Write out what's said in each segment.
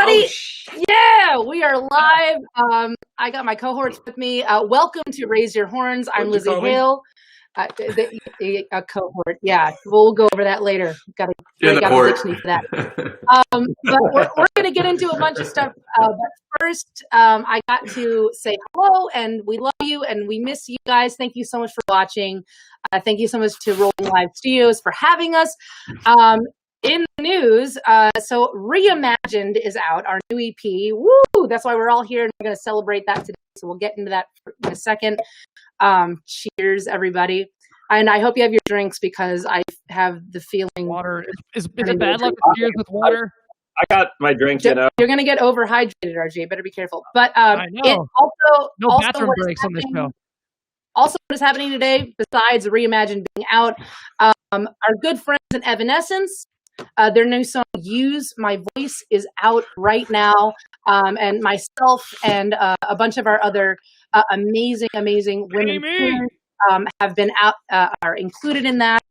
everybody. Yeah, we are live. I got my cohorts with me. Welcome to Raise Your Horns. I'm Lzzy Hale. A cohort. Yeah, we'll go over that later. Got to break out the dictionary for that. But we're going to get into a bunch of stuff. But first, I got to say hello, and we love you, and we miss you guys. Thank you so much for watching. Thank you so much to Rolling Live Studios for having us. In the news, so Reimagined is out, our new EP. Woo! That's why we're all here, and we're going to celebrate that today. So we'll get into that in a second. Cheers, everybody. And I hope you have your drinks because I have the feeling... Water. Is it bad luck to cheers with water? I got my drink, You're going to get overhydrated, RJ. Better be careful. But I know. No bathroom breaks on this show. Also, what is happening today, besides Reimagined being out, our good friends in Evanescence, their new song "Use My Voice" is out right now, and myself and a bunch of our other amazing women have been out, are included in that.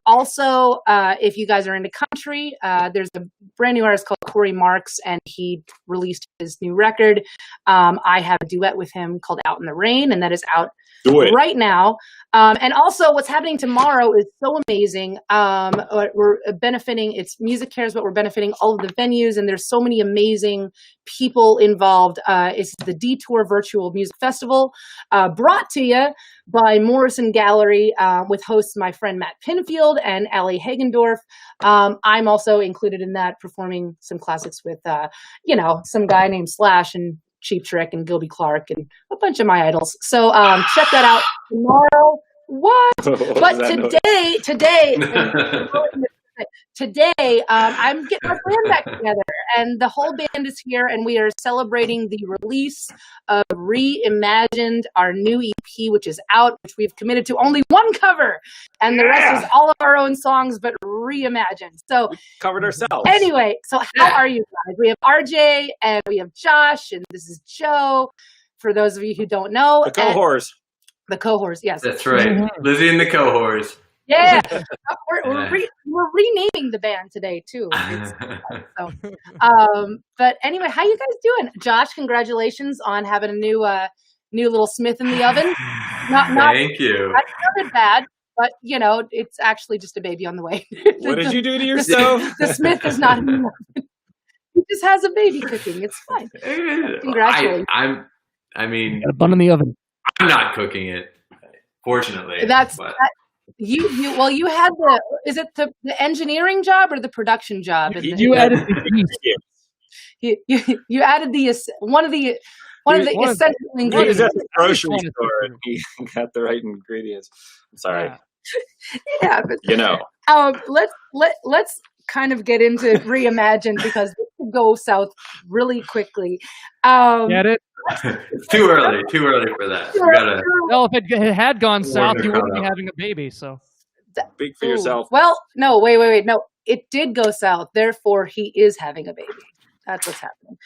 Also, if you guys are into country, there's a brand new artist called Corey Marks, and he released his new record. I have a duet with him called "Out in the Rain," and that is out right now. And also what's happening tomorrow is so amazing. We're benefiting, it's Music Cares, but we're benefiting all of the venues, and there's so many amazing people involved. It's the Detour Virtual Music Festival, brought to you by Morrison Gallery, with hosts my friend Matt Pinfield and Ali Hagendorf. I'm also included in that, performing some classics with, some guy named Slash and Cheap Trick and Gilby Clarke and a bunch of my idols. So check that out tomorrow. What? But today, I'm getting my band back together, and the whole band is here, and we are celebrating the release of Reimagined, our new EP, which is out, which we've committed to only one cover, and the rest is all of our own songs, but reimagined. So we covered ourselves. Anyway, so how are you guys? We have RJ and we have Josh, and this is Joe. For those of you who don't know, the cohorts. The cohorts, yes. That's right. Lzzy and the cohorts. Yeah. We're renaming the band today, too. But anyway, how you guys doing? Josh, congratulations on having a new little Smith in the oven. Thank you. Not sounded bad, but, it's actually just a baby on the way. What did you do to yourself? The Smith is not in the oven. He just has a baby cooking. It's fine. Congratulations. I mean, got a bun in the oven. I'm not cooking it, fortunately. You had is it the engineering job or the production job? You added the you added one of the essential ingredients. He was at the grocery store and he got the right ingredients. I'm sorry. Yeah, but let's kind of get into Reimagined because this could go south really quickly. Get it? Too early for that. Well, if it had gone south, you wouldn't be having a baby. So speak for yourself. Well, no, wait. No, it did go south. Therefore, he is having a baby. That's what's happening.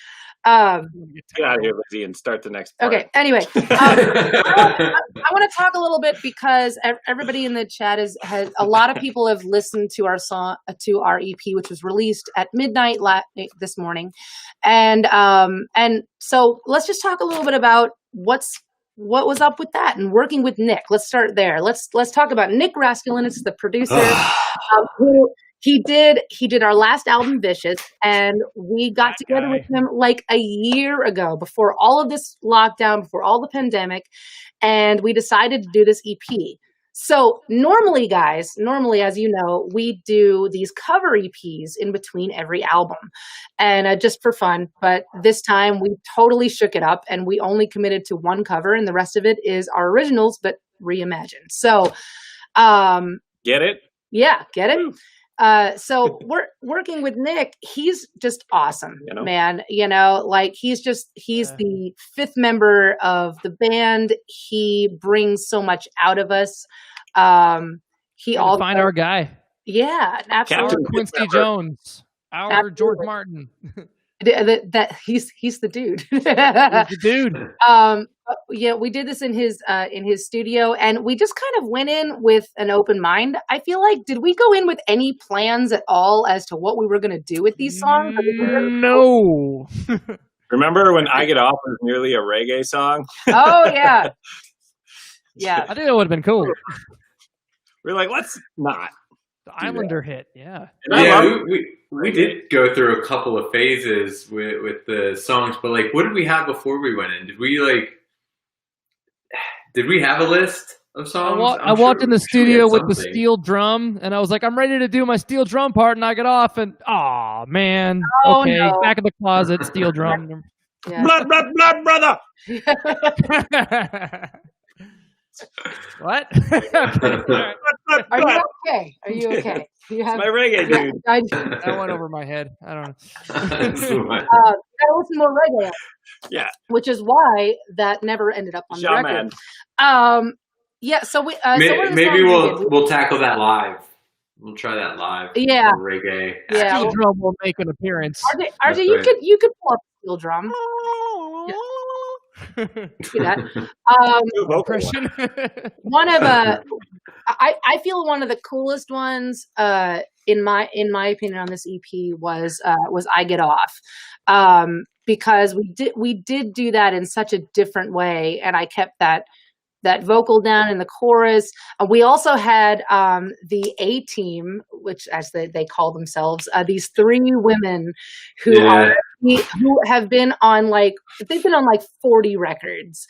Get out of here, Lzzy, and start the next part. Okay. Anyway, I want to talk a little bit because everybody in the chat has a lot of people have listened to our song, to our EP, which was released at midnight this morning, and so let's just talk a little bit about what was up with that and working with Nick. Let's start there. Let's talk about Nick Raskulinecz, the producer, who. He did our last album, Vicious, and we got together with him like a year ago, before all of this lockdown, before all the pandemic, and we decided to do this EP. So normally, as you know, we do these cover EPs in between every album, and just for fun. But this time we totally shook it up, and we only committed to one cover, and the rest of it is our originals, but reimagined. So, get it? Yeah, get it? So we're working with Nick. He's just awesome, man. He's the fifth member of the band. He brings so much out of us. He also find our guy. Yeah, absolutely. Our Quincy Jones, our George Martin. That he's the dude. He's the dude. Yeah, we did this in his studio, and we just kind of went in with an open mind. I feel like, did we go in with any plans at all as to what we were going to do with these songs? No. Remember when I Get Off was nearly a reggae song? Oh yeah, yeah. I think that would have been cool. We're like, let's not. The Islander hit, yeah. Yeah, we did go through a couple of phases with the songs, but like, what did we have before we went in? Did we have a list of songs? I walked in the studio with the steel drum, and I was like, I'm ready to do my steel drum part, and I get off, and oh man, okay, no. back in the closet, steel drum. Yeah. Blood, brother. What? Are you okay? Are you okay? You have my reggae, dude. That went over my head. I don't know. Gotta listen more reggae. Yeah. Which is why that never ended up on the record. Yeah. So we maybe we'll tackle that live. We'll try that live. Yeah. Reggae. Yeah. Steel drum will make an appearance. RJ, you could pull up a steel drum. Yeah. See that? One of I feel one of the coolest ones in my opinion on this EP was I Get Off, because we did do that in such a different way, and I kept that vocal down in the chorus. We also had the A team, which as they call themselves, these 3 women who have been on they've been on 40 records,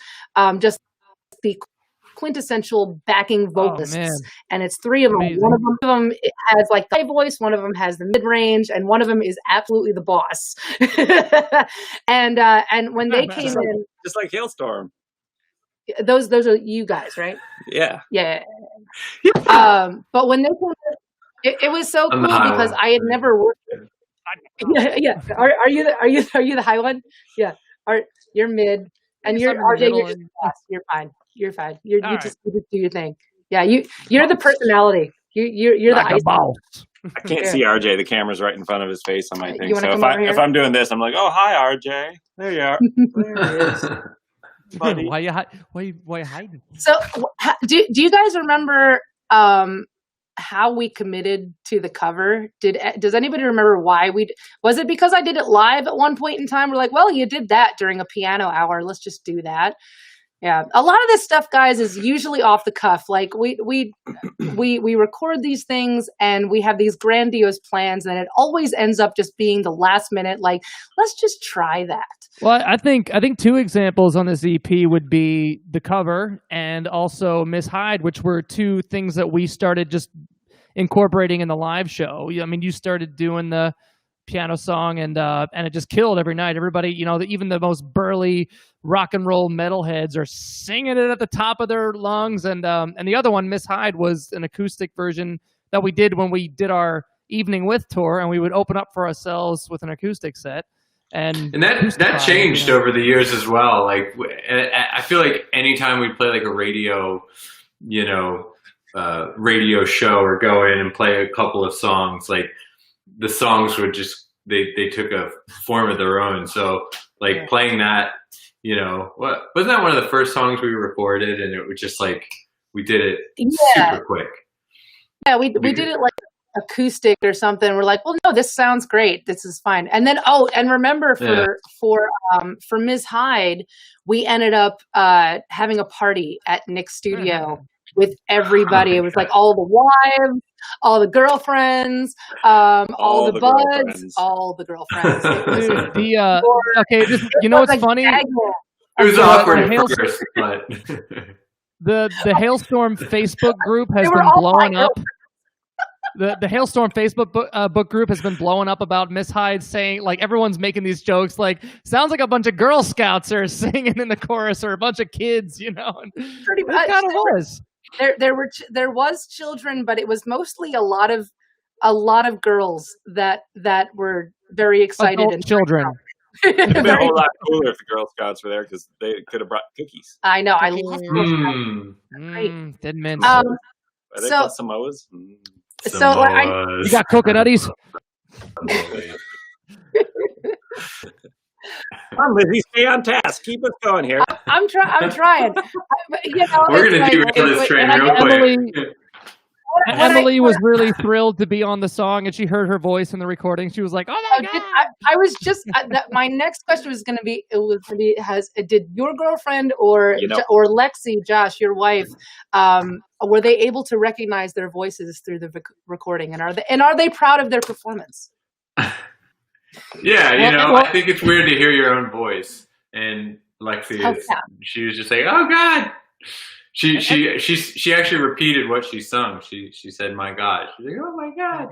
just the quintessential backing vocalists, and it's 3 of them. Amazing. One of them has the high voice, one of them has the mid range, and one of them is absolutely the boss. and when they came in, just like Halestorm. Those are you guys, right? Yeah. But when they came in, it was so cool because I had never worked. Yeah. Are you the high one? Yeah. You're mid, and you're RJ. You're just the boss. You're fine. You just do your thing. Yeah. You're the personality. You're like the ice boss. I can't see RJ. The camera's right in front of his face on my thing. So if I'm doing this, I'm like, oh hi RJ. There you are. There he is. Buddy. Why you hiding? So, do you guys remember how we committed to the cover? Does anybody remember why was it because I did it live at one point in time? We're like, well, you did that during a piano hour. Let's just do that. Yeah, a lot of this stuff, guys, is usually off the cuff. Like we record these things and we have these grandiose plans, and it always ends up just being the last minute. Like, let's just try that. Well, I think 2 examples on this EP would be the cover and also Miss Hyde, which were 2 things that we started just incorporating in the live show. I mean, you started doing the piano song and it just killed every night. Everybody, even the most burly rock and roll metalheads are singing it at the top of their lungs. And the other one, Miss Hyde, was an acoustic version that we did when we did our Evening With tour, and we would open up for ourselves with an acoustic set. And that changed over the years as well. Like, I feel like anytime we play a radio, radio show or go in and play a couple of songs, the songs would just, they took a form of their own. So playing that, wasn't that one of the first songs we recorded? And it was just we did it super quick. Yeah, we did it acoustic or something. We're like, well, no, this sounds great. This is fine. And then, and remember for Ms. Hyde, we ended up having a party at Nick's studio with everybody. It was all the wives, all the girlfriends, all the buds, all the girlfriends. Okay, what's funny? It was awkward at first, but the Halestorm Facebook group has been blowing up. The Halestorm Facebook book group has been blowing up about Miss Hyde, saying everyone's making these jokes sounds like a bunch of Girl Scouts are singing in the chorus or a bunch of kids, and pretty much it kind of was. There was children, but it was mostly a lot of girls that were very excited. Adult and children. It'd been a whole lot cooler if the Girl Scouts were there because they could have brought cookies. I know. I love Girl Scouts. Great. Didn't mean Samoas. So you got coconutties. Come on, Lzzy, stay on task. Keep us going here. I'm trying. We're going to derail this train real quick. Emily was really thrilled to be on the song, and she heard her voice in the recording. She was like, "Oh my god!" I was just my next question was going to be: did your girlfriend or Lexi, Josh, your wife, were they able to recognize their voices through the recording, and are they proud of their performance? Yeah, I think it's weird to hear your own voice, and Lexi she was just like, "Oh god." She actually repeated what she sung. She said, "My God." She's like, "Oh my God."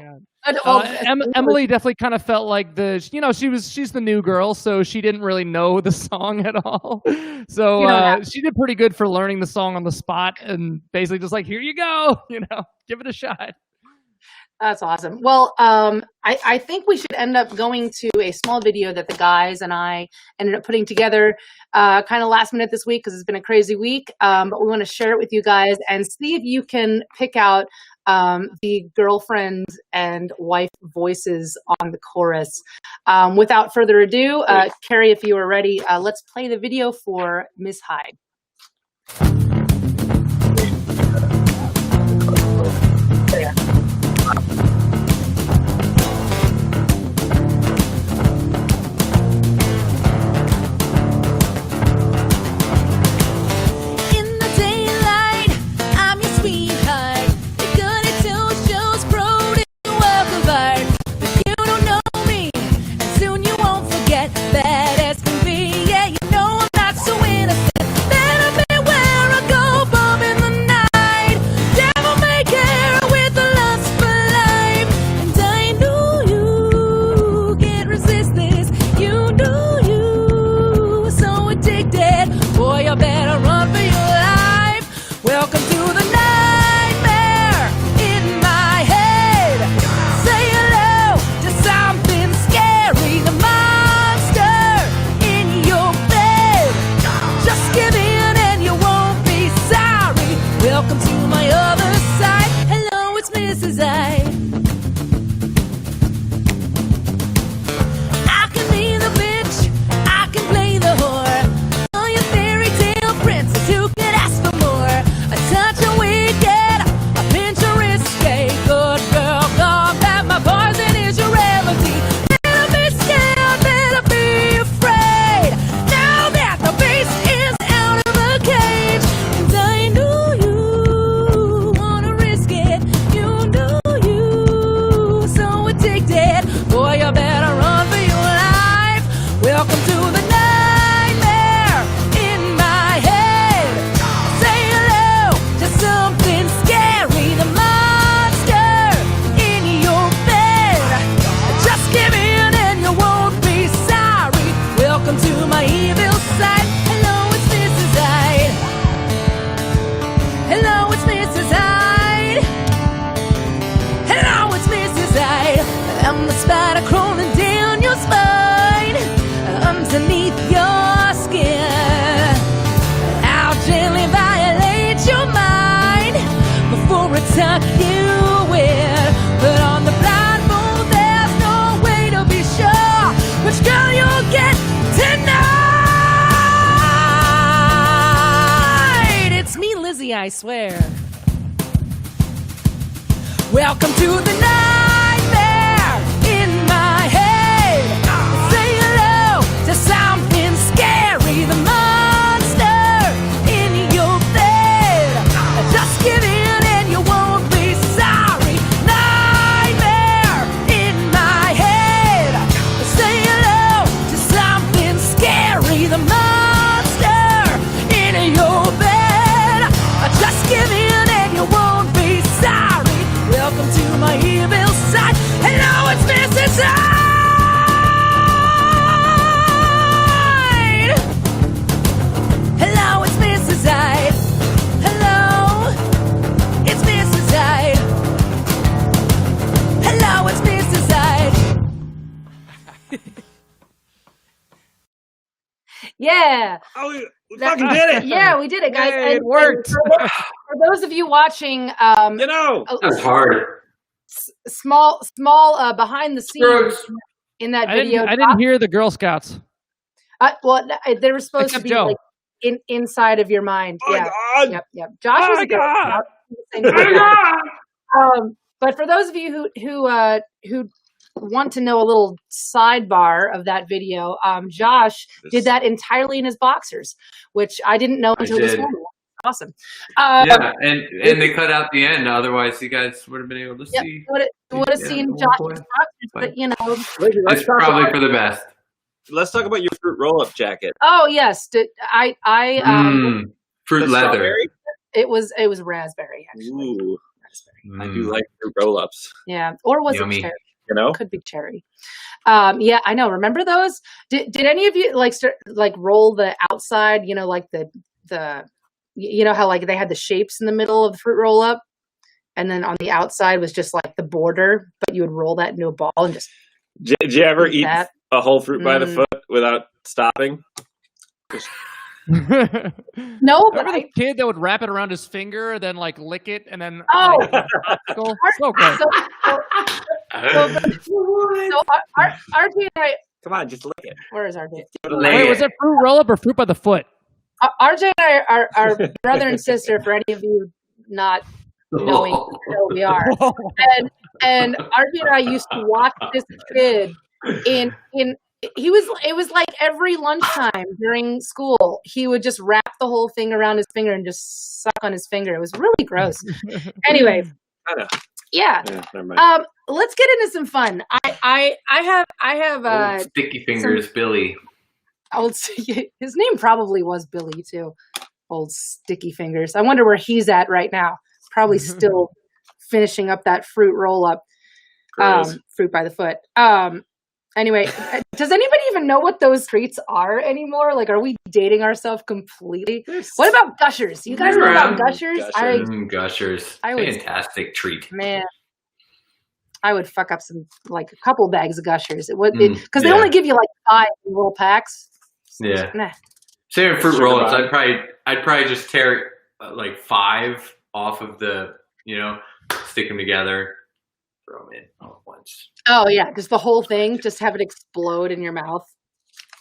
Emily definitely kind of felt like she's the new girl, so she didn't really know the song at all. So she did pretty good for learning the song on the spot, and basically just like, "Here you go, give it a shot." That's awesome. Well, I think we should end up going to a small video that the guys and I ended up putting together kind of last minute this week because it's been a crazy week. But we want to share it with you guys and see if you can pick out the girlfriend and wife voices on the chorus. Without further ado, Carrie, if you are ready, let's play the video for Miss Hyde. I swear. Welcome to the nightmare in my head. Say hello to something scary, the monster in your bed. Just give in and you won't be sorry. Nightmare in my head. Say hello to something scary, the monster in your bed. Just give in and you won't be sorry. Welcome to my evil side. Hello, it's Mrs. Hyde. Hello, it's Mrs. Hyde. Hello, it's Mrs. Hyde. Hello, it's Mrs. Hyde. Yeah. Oh, we fucking did it. Yeah, we did it, guys. Yay, it worked. For those of you watching, That's hard. Small behind the scenes. in that video. I didn't hear the Girl Scouts. Well, they were supposed Except to be Joe. like inside of your mind. Oh yeah. God. Yep. Josh was a Girl Scout. But for those of you who want to know a little sidebar of that video, Josh did that entirely in his boxers, which I didn't know until this morning. Awesome. Yeah, and they cut out the end. Otherwise, you guys would have been able to see. Would have seen Josh's boxers, but you know, it's probably for the best. Let's talk about your fruit roll-up jacket. Oh yes, Fruit leather. Strawberry? It was raspberry actually. Ooh, raspberry. I do like fruit roll-ups. Yeah, or was Yummy. it cherry? You know, Could be cherry. Yeah, I know. Remember those? Did any of you roll the outside? You know, like the you know how like they had the shapes in the middle of the fruit roll up, and then on the outside was just like the border, but you would roll that into a ball and just. Did you ever eat a whole fruit by the foot without stopping? No, but remember the kid that would wrap it around his finger, then like lick it, and then oh, so good. So RJ and I. Come on, just lick it. Where is RJ? Wait, was it fruit roll up or fruit by the foot? RJ and I are brother and sister. For any of you not knowing who we are, and RJ and I used to watch this kid in. It was like every lunchtime during school, he would just wrap the whole thing around his finger and just suck on his finger. It was really gross. Anyway, yeah. Never mind. Let's get into some fun. I have sticky fingers, Billy. His name probably was Billy too. Old sticky fingers. I wonder where he's at right now. Probably still finishing up that fruit roll up. Fruit by the foot. Anyway, does anybody even know what those treats are anymore? Like, are we dating ourselves completely? What about Gushers? You guys know about Gushers? Gushers. Fantastic treat. Man, I would fuck up a couple bags of Gushers. Because they only give you like 5 little packs. Yeah. Nah. Same with fruit roll-ups. I'd probably just tear like 5 off of the, stick them together, throw them in all at once. Oh yeah, just the whole thing. Just have it explode in your mouth.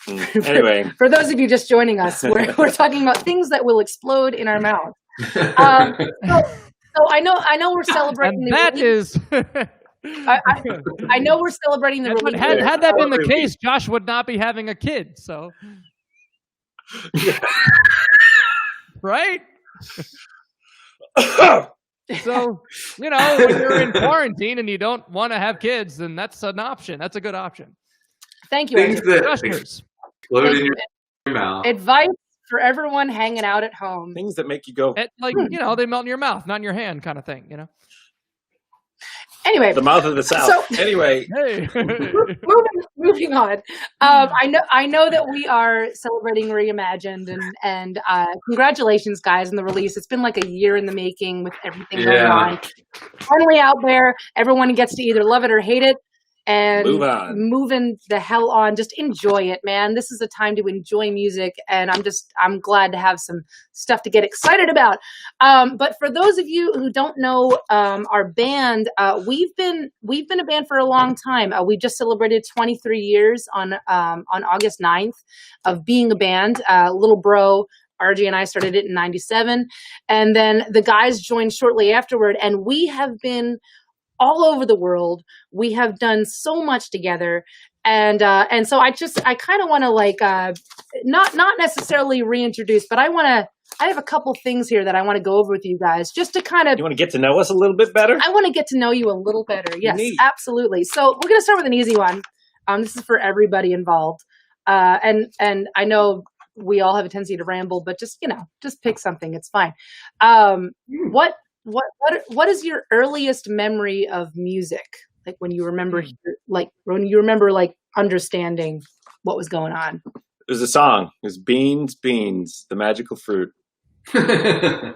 Anyway, for those of you just joining us, we're talking about things that will explode in our mouth. So I know we're celebrating. And that is. I know we're celebrating the release. Had that been the case, Josh would not be having a kid. So. Right. So, when you're in quarantine and you don't want to have kids, then that's an option. That's a good option. Thank you. Things that explode in your mouth. Advice for everyone hanging out at home. Things that make you go. They melt in your mouth, not in your hand kind of thing, Anyway, the mouth of the South. So, anyway, hey. moving on. I know that we are celebrating Reimagined, and congratulations, guys, on the release. It's been like a year in the making with everything going on. Finally out there, everyone gets to either love it or hate it, and moving the hell on. Just enjoy it, man. This is a time to enjoy music, and I'm glad to have some stuff to get excited about. But for those of you who don't know our band, we've been a band for a long time. We just celebrated 23 years on August 9th of being a band. Little bro RJ and I started it in '97, and then the guys joined shortly afterward, and we have been all over the world. We have done so much together, and so I kind of want to not necessarily reintroduce, but I have a couple things here that I want to go over with you guys, just to kind of. You want to get to know us a little bit better? I want to get to know you a little better. Yes, Neat. Absolutely. So we're going to start with an easy one. This is for everybody involved, and I know we all have a tendency to ramble, but just pick something. It's fine. What is your earliest memory of music? Like when you remember, understanding what was going on. There's a song. It's Beans, Beans, the Magical Fruit. Are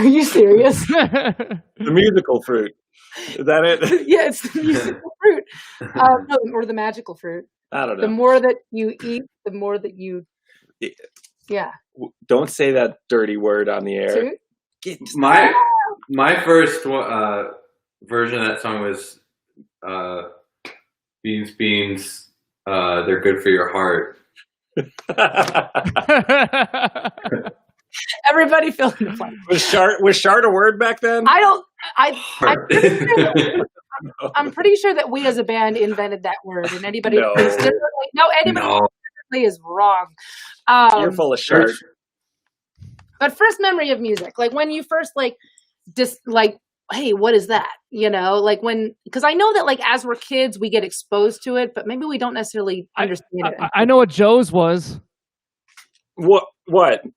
you serious? The musical fruit. Is that it? Yeah, it's the musical fruit. No, or the magical fruit. I don't know. The more that you eat, the more that you. Yeah. Don't say that dirty word on the air. My first version of that song was Beans. They're good for your heart. Everybody fill in the blank. Was shard a word back then? I'm pretty sure that we as a band invented that word, and anybody who thinks differently is wrong. You're full of shard. But first memory of music, like when you first hey, what is that? You know, like because I know that like as we're kids, we get exposed to it, but maybe we don't necessarily understand it. I know what Joe's was. What?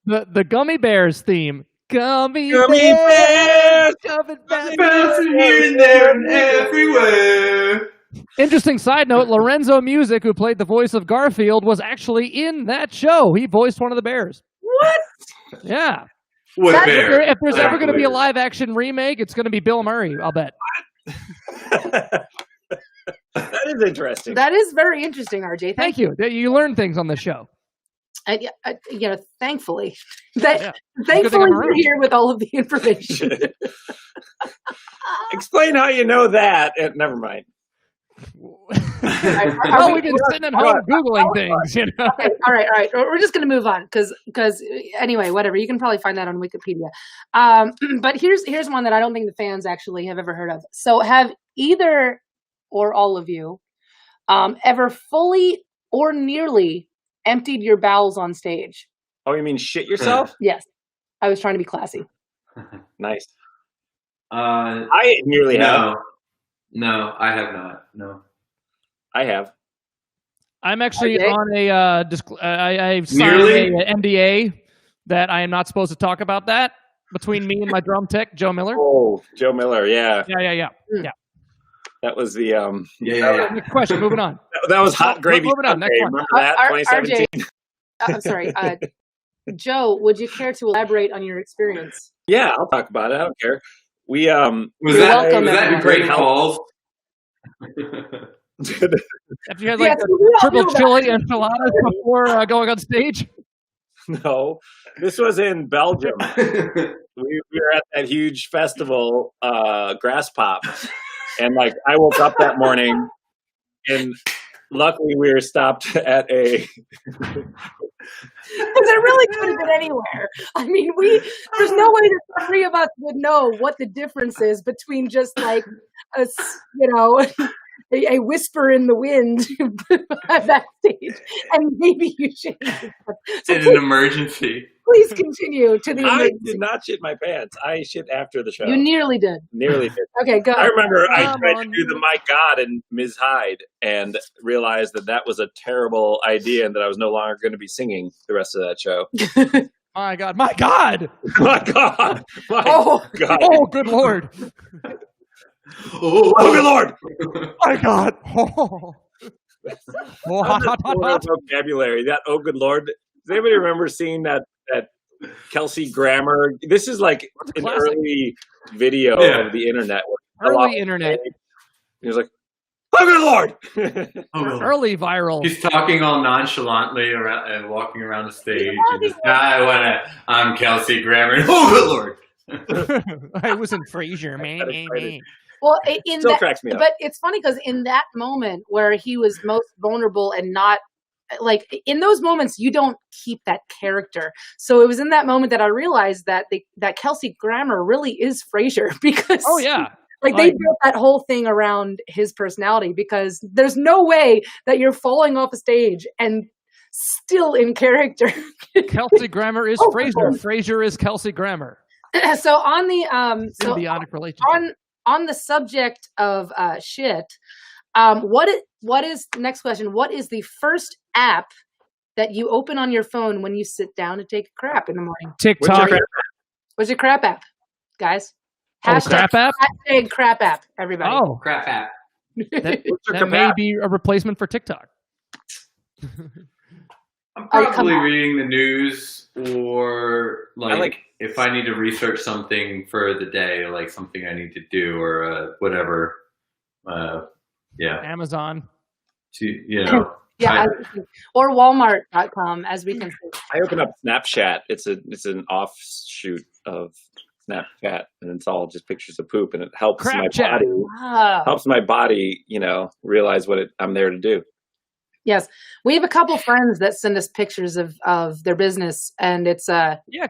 The Gummy Bears theme. Gummy Bears! Bouncing here and there and everywhere. Interesting side note, Lorenzo Music, who played the voice of Garfield, was actually in that show. He voiced one of the bears. What? Yeah. What bear? If there's ever going to be a live-action remake, it's going to be Bill Murray, I'll bet. That is interesting. That is very interesting, RJ. Thank you. You learn things on the show. Thankfully. Thankfully, you're here with all of the information. Explain how you know that. Never mind. Well, we've been sitting at home Googling things, you know. Okay, all right. We're just going to move on because anyway, whatever. You can probably find that on Wikipedia. But here's one that I don't think the fans actually have ever heard of. So have either or all of you ever fully or nearly emptied your bowels on stage? Oh, you mean shit yourself? Yes. I was trying to be classy. Nice. I nearly have. No, I have not. No. I have. I'm actually on I've signed an NDA that I am not supposed to talk about that between me and my drum tech, Joe Miller. Oh, Joe Miller, yeah. Yeah. That was the Next question. Moving on. That was hot gravy. Moving on. Next one. Remember that? 2017. RJ, I'm sorry. Joe, would you care to elaborate on your experience? Yeah, I'll talk about it. I don't care. Was that Great Falls? Have you had like triple chili enchiladas before going on stage? No, this was in Belgium. we were at that huge festival, Grass Pop, and like I woke up that morning, and luckily we were stopped at a. Because it really could have been anywhere. I mean, there's no way that the three of us would know what the difference is between just like a whisper in the wind at that stage, and maybe you should. So in an emergency. Please continue to the emergency. I did not shit my pants. I shit after the show. You nearly did. Nearly did. Okay, go. I remember I tried to do the My God and Ms. Hyde and realized that was a terrible idea and that I was no longer going to be singing the rest of that show. My God. My God. My God. God. Oh, good Lord. Oh, good Lord. My God. Oh. Vocabulary. That, oh, good Lord. Does anybody remember seeing that Kelsey Grammer? This is like an early video of the internet. Early internet. He was like, oh, good Lord. Early viral. He's talking all nonchalantly around and walking around the stage. I'm Kelsey Grammer. Oh, good Lord. I was in Frasier, man. Well, still cracks me up. But it's funny because in that moment where he was most vulnerable and not like in those moments, you don't keep that character. So it was in that moment that I realized that that Kelsey Grammer really is Frasier because they built that whole thing around his personality because there's no way that you're falling off a stage and still in character. Kelsey Grammer is Frasier. Frasier is Kelsey Grammer. So on the symbiotic relationship. On the subject of shit, what is next question? What is the first app that you open on your phone when you sit down to take a crap in the morning? TikTok. What's your crap app, guys? Crap app? Hashtag crap app, everybody. Oh, crap app. That may be a replacement for TikTok. I'm probably reading the news or like if I need to research something for the day, like something I need to do or whatever. Amazon. Or Walmart.com, as we can see. I open up Snapchat. It's an offshoot of Snapchat, and it's all just pictures of poop, and it helps Crap my chat. body. Wow. Helps my body, realize what I'm there to do. Yes, we have a couple friends that send us pictures of their business, and it's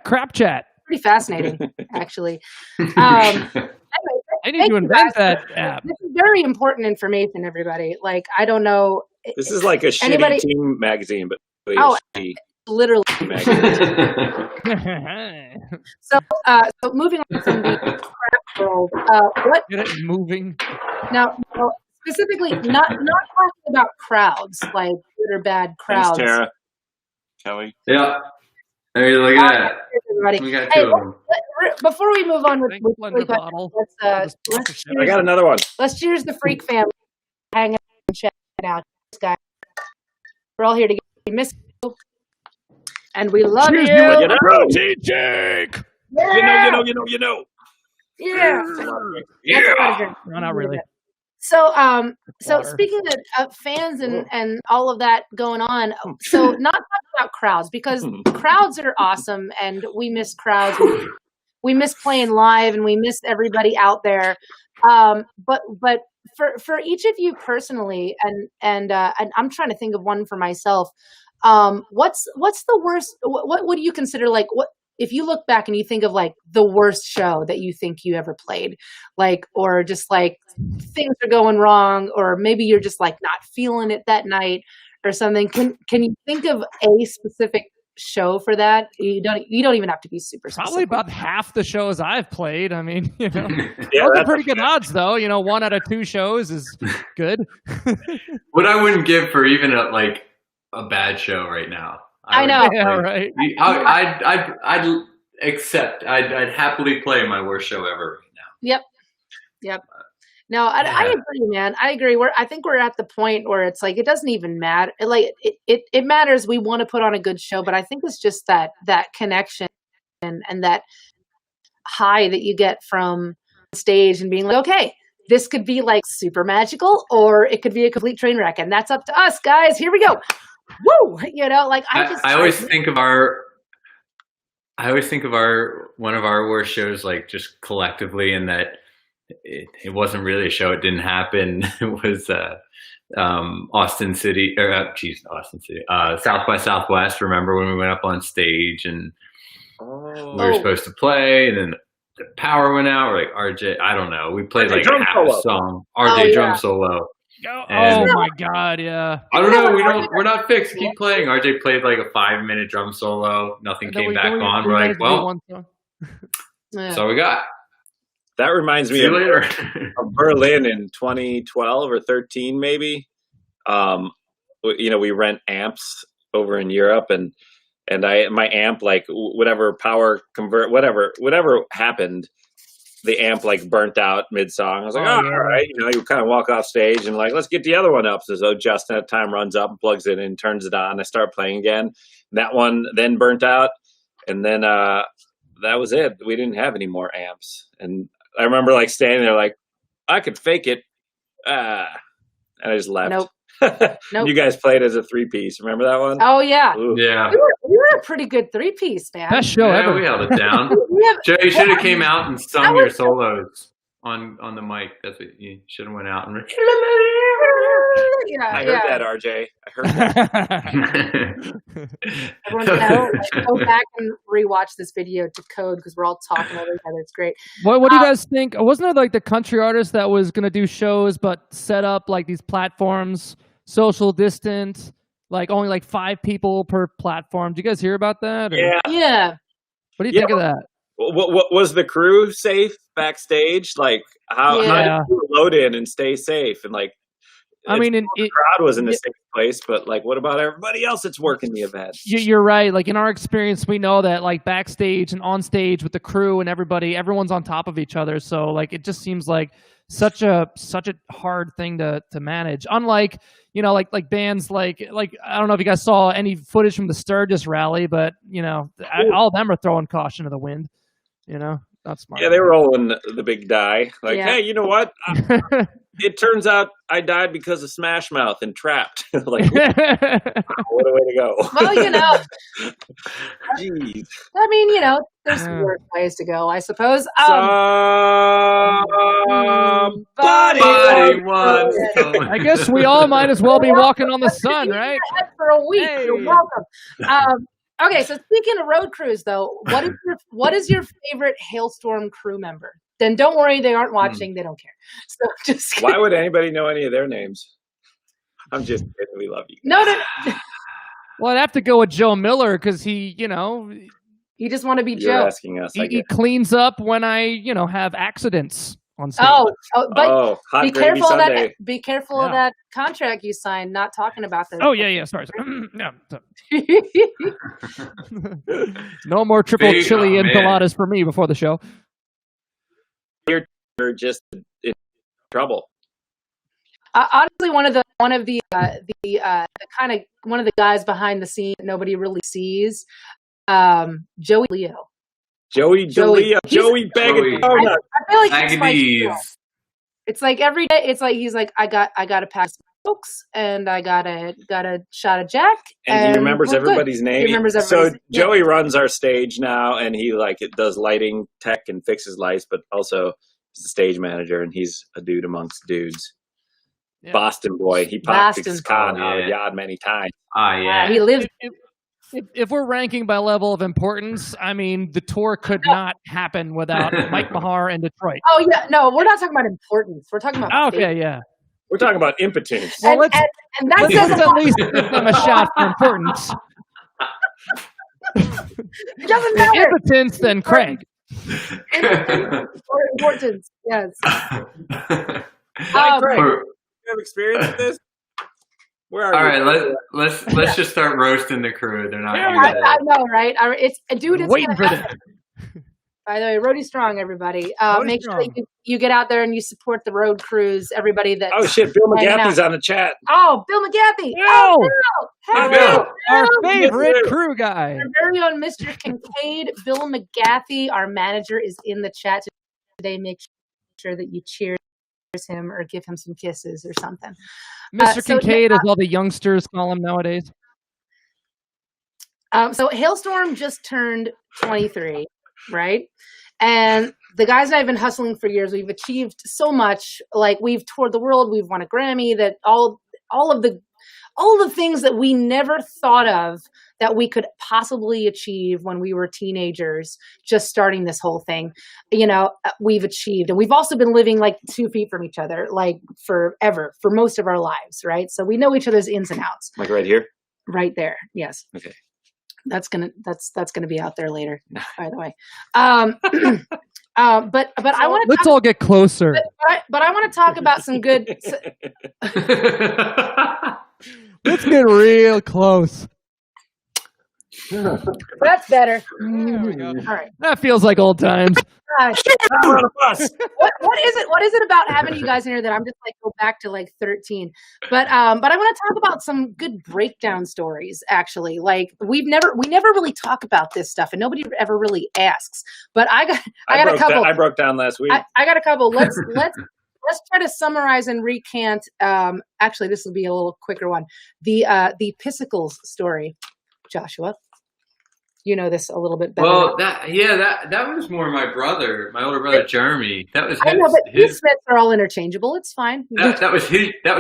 crap chat. pretty fascinating, actually. I need to invent that app. This is very important information, everybody. Like, I don't know. This is like a shitty team magazine, but really a shitty literally. magazine. So moving on from the crap world, what Get it moving. now? Specifically, not talking about crowds, like good or bad crowds. Thanks, Tara. Kelly. Yeah. Hey, look at that. Everybody. We got two of them. Before we move on with Blender bottle. let's I got another one. let's cheers the freak family. Hang out and check it out, guys. We're all here to get miss you, and we love you. Protein shake. Yeah. You know. Yeah. Yeah. No, not really. So, so Water. speaking of fans and all of that going on, so not talking about crowds, because crowds are awesome and we miss crowds. We miss playing live and we miss everybody out there. But for each of you personally, and I'm trying to think of one for myself. What's the worst? What do you consider, like, what if you look back and you think of like the worst show that you think you ever played, like, or just like things are going wrong, or maybe you're just like not feeling it that night or something. Can you think of a specific show for that? You don't even have to be super specific. Probably about half the shows I've played. I mean, Yeah, those are pretty good odds, though. 1 out of 2 shows is good. What I wouldn't give for even a bad show right now. I know. Yeah, right. I'd accept. I'd happily play my worst show ever right now. Yep. No, I agree, man. I agree. I think we're at the point where it's like it doesn't even matter. Like it matters. We want to put on a good show, but I think it's just that connection and that high that you get from stage and being like, okay, this could be like super magical, or it could be a complete train wreck, and that's up to us, guys. Here we go. Woo! Like I always think of one of our worst shows, like just collectively, in that it wasn't really a show. It didn't happen. It was Austin City, South by Southwest. Remember when we went up on stage and we were supposed to play, and then the power went out. We're like, RJ, I don't know. We played like half a song. RJ drum solo. Oh my God, yeah. I don't know. We're not fixed. Keep playing. RJ played like a 5-minute drum solo. Nothing came back on. We're like, well, that's all we got. That reminds me See you later. of Berlin in 2012 or 13, maybe. We rent amps over in Europe, and my amp, like whatever power convert, whatever happened, the amp like burnt out mid song. I was like, all right, you kind of walk off stage and like, let's get the other one up. So Justin at the time runs up and plugs it in, turns it on. I start playing again. That one then burnt out, and then that was it. We didn't have any more amps, and I remember like standing there like, I could fake it, and I just left. Nope. You guys played as a 3-piece. Remember that one? Oh yeah. Ooh. Yeah. We were a pretty good 3-piece, man. Best show Yeah, ever. we held it down. Joe, you should have came out and sung your solos on the mic. That's what you should have went out and. Yeah, I heard that, RJ. I heard that. Everyone go back and rewatch this video to code, because we're all talking over each other. It's great. What do you guys think? Wasn't it like the country artist that was going to do shows but set up like these platforms, social distance, like only like 5 people per platform? Do you guys hear about that? Or? Yeah. What do you think of that? What was the crew safe backstage? Like how did you load in and stay safe? And like, I mean, the crowd was in a safe place, but like, what about everybody else that's working the event? You're right. Like in our experience, we know that like backstage and on stage with the crew and everybody, everyone's on top of each other. So like, it just seems like such a hard thing to manage. Unlike, like bands like I don't know if you guys saw any footage from the Sturgis rally, but all of them are throwing caution to the wind. That's smart. Yeah, they were rolling the big die. Like, hey, you know what? it turns out I died because of Smash Mouth and Trapped. Like, wow, what a way to go. Well, Jeez. I mean, there's worse ways to go, I suppose. Somebody once told me. I guess we all might as well be walking on the sun, right? For a week, Hey. you're welcome. Okay, so speaking of road crews, though, what is your favorite Halestorm crew member? Then don't worry, they aren't watching. They don't care. So just Why would anybody know any of their names? I'm just kidding. We love you. no. Well, I'd have to go with Joe Miller because he, You just want to be You're Joe. asking us. I he guess. cleans up when I, have accidents on stage. But hot be gravy careful of Sunday. that. Be careful of that contract you signed. Not talking about that. Oh, yeah. Sorry. No. No more triple chili enchiladas for me before the show. You're just in trouble. Honestly, one of the kind of one of the guys behind the scene that nobody really sees, Joey Leo. Joey DeLeo. Joey Baggett. I feel like it's like, Agadies. it's like every day. It's like he's like, I got to pass folks, and I got a shot of Jack, And he remembers we're good. everybody's name. He remembers So everybody's name. Joey runs our stage now, and he does lighting tech and fixes lights, but also he's the stage manager, and he's a dude amongst dudes. Yeah. Boston boy. He popped Boston his con boy, out of yeah. yard many times. Yeah. He lives. If we're ranking by level of importance, I mean, the tour could not happen without Mike Mahar and Detroit. Oh yeah, no, we're not talking about importance. We're talking about Okay, yeah. We're talking about impotence. Well, and that let's says a at lot. least give them a shot for importance. It doesn't matter. Impotence, then Craig. Or importance, yes. Craig, you have experience with this? Where are All you? right, let's just start roasting the crew. They're not. There we used go. to I it. know, right? It's Waiting gonna for happen. this. By the way, Roadie Strong, everybody. Roadie Make sure Strong. that you get out there and you support the road crews. Everybody that. Oh shit, Bill Hanging McGaffey's on the chat. Oh, Bill McGaffey. Yo! Oh, Bill. Hi, Hello. Bill. Our Hello. favorite Yes, sir. crew guy. Our very own Mr. Kincaid, Bill McGaffey, our manager, is in the chat today. Make sure that you cheers him or give him some kisses or something. Mr. so, Kincaid, as all the youngsters call him nowadays. So Halestorm just turned 23, right? And the guys and I have been hustling for years. We've achieved so much. Like, we've toured the world. We've won a Grammy. That all of the things that we never thought of that we could possibly achieve when we were teenagers, just starting this whole thing, we've achieved. And we've also been living like 2 feet from each other, like forever, for most of our lives, right? So we know each other's ins and outs. Like right here? Right there. Yes. Okay. That's gonna be out there later, by the way. But I want to. Let's all get closer. But I want to talk about some good. Let's get real close. That's better. There we go. All right. That feels like old times. Gosh. We're on a bus. What is it about having you guys in here that I'm just like go back to like 13? But I want to talk about some good breakdown stories. Actually, like we never really talk about this stuff, and nobody ever really asks. But I got a couple. I broke down last week. I got a couple. Let's try to summarize and recant. Actually, this will be a little quicker one. The Pissicles story, Joshua. You know this a little bit better. Well, that was more my older brother Jeremy. That was I know, but these Smiths are all interchangeable. It's fine. that was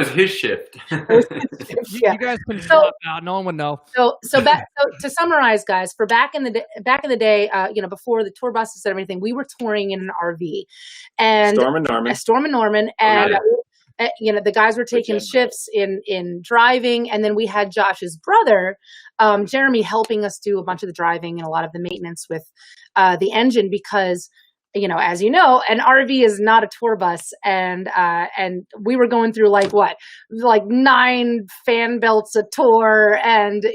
his shift. Yeah. You guys can stop out. No one would know. So to summarize, guys, for back in the day, before the tour buses and everything, we were touring in an RV, and Storm and Norman. and the guys were taking shifts in driving, and then we had Josh's brother, Jeremy, helping us do a bunch of the driving and a lot of the maintenance with the engine because, as you know, an RV is not a tour bus, and we were going through like 9 fan belts a tour and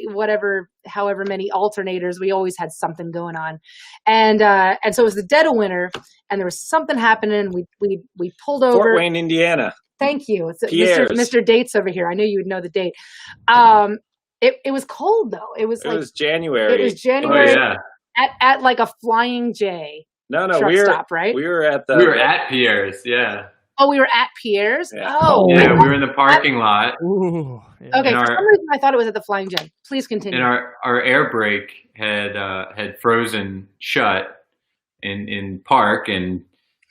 however many alternators. We always had something going on, and so it was the dead of winter, and there was something happening. We pulled over. Fort Wayne, Indiana. Thank you. It's Pierre's. Mr. Dates over here. I knew you would know the date. It was cold though. It was January. It was January. Oh, yeah. at like a Flying J. No, truck we were stop, right? We were at We were at Pierre's, yeah. Oh, we were at Pierre's? Yeah. Oh. Yeah, we were in the parking lot. Ooh, yeah. Okay, And for some reason I thought it was at the Flying J. Please continue. And our air brake had frozen shut in park, and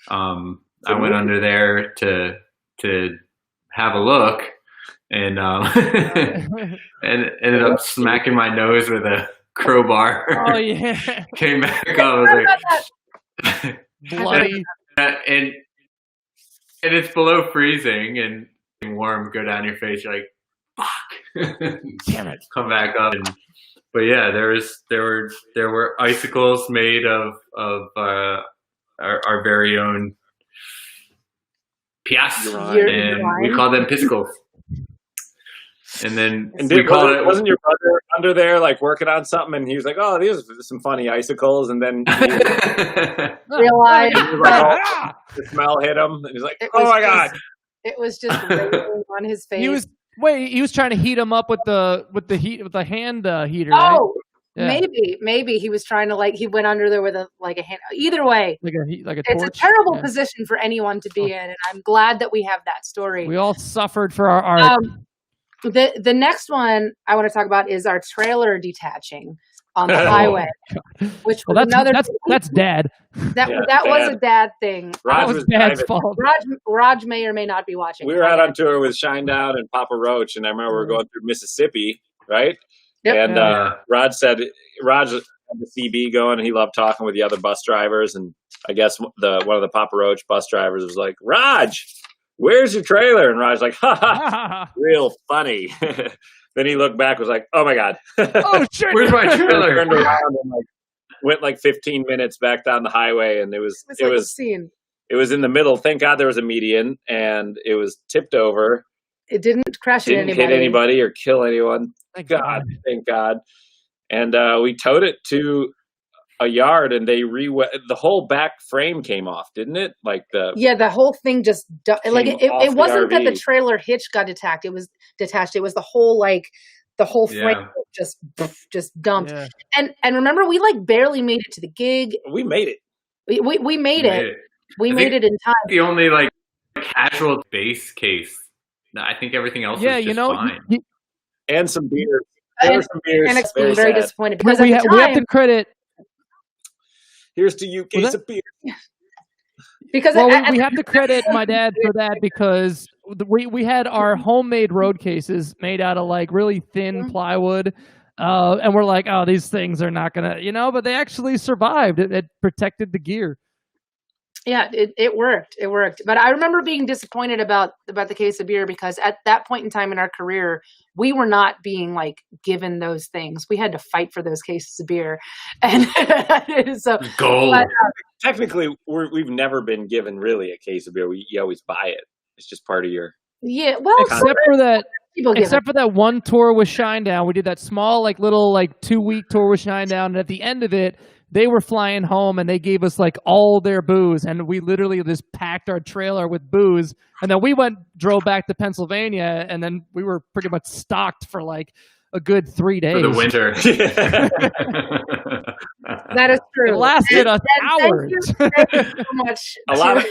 I went under there to have a look, and and ended up smacking my nose with a crowbar. Oh yeah, Came back up. I was like, bloody. and it's below freezing and warm go down your face. You're like, fuck. Damn it. Come back up. But yeah, there were icicles made of our very own pias, and we call them piscicles. And then wasn't your brother under there like working on something, and he was like, "Oh, these are some funny icicles," and then realized the smell hit him, and he's like, "Oh my god!" It was just raining on his face. He was trying to heat him up with the hand heater. Oh, right? Yeah. maybe he was trying to he went under there with a hand. Either way, like a torch. It's a terrible position for anyone to be in, and I'm glad that we have that story. We all suffered for our art. The next one I want to talk about is our trailer detaching on the highway, which was that's dad. That was a dad thing. That was dad's fault. Raj may or may not be watching. We were out on tour with Shinedown and Papa Roach, and I remember we were going through Mississippi, right? Yep. And Raj had the CB going, and he loved talking with the other bus drivers. And I guess one of the Papa Roach bus drivers was like, "Raj, where's your trailer?" And Raj was like, "Ha ha, real funny." Then he looked back, was like, "Oh my god, oh shit, where's my trailer?" Turned around and went 15 minutes back down the highway, and it was it was in the middle. Thank God there was a median, and it was tipped over. It didn't crash into anybody. Didn't hit anybody or kill anyone. Thank God. And we towed it to a yard, and they the whole back frame came off, didn't it? The whole thing just it wasn't that the trailer hitch got detached. It was detached. It was the whole frame just dumped. Yeah. And remember, we barely made it to the gig. We made it. We made it. We made it in time. The only casual base case. I think everything else was just fine. And some beers. There were some beers. And I'm very disappointed because we have to credit. Here's to you, case of beer. Because we have to credit my dad for that, because we had our homemade road cases made out of really thin plywood, and we're like, oh, these things are not gonna, but they actually survived. It protected the gear. Yeah, it worked. It worked. But I remember being disappointed about the case of beer, because at that point in time in our career, we were not being given those things. We had to fight for those cases of beer. And so gold. But, technically, we've never been given really a case of beer. You always buy it. It's just part of your. Yeah, well, except for that one tour with Shinedown, we did that small little 2-week tour with Shinedown, and at the end of it, they were flying home, and they gave us all their booze, and we literally just packed our trailer with booze, and then we drove back to Pennsylvania, and then we were pretty much stocked for a good 3 days. For the winter. That is true. It lasted us hours. Thank you so much. A lot of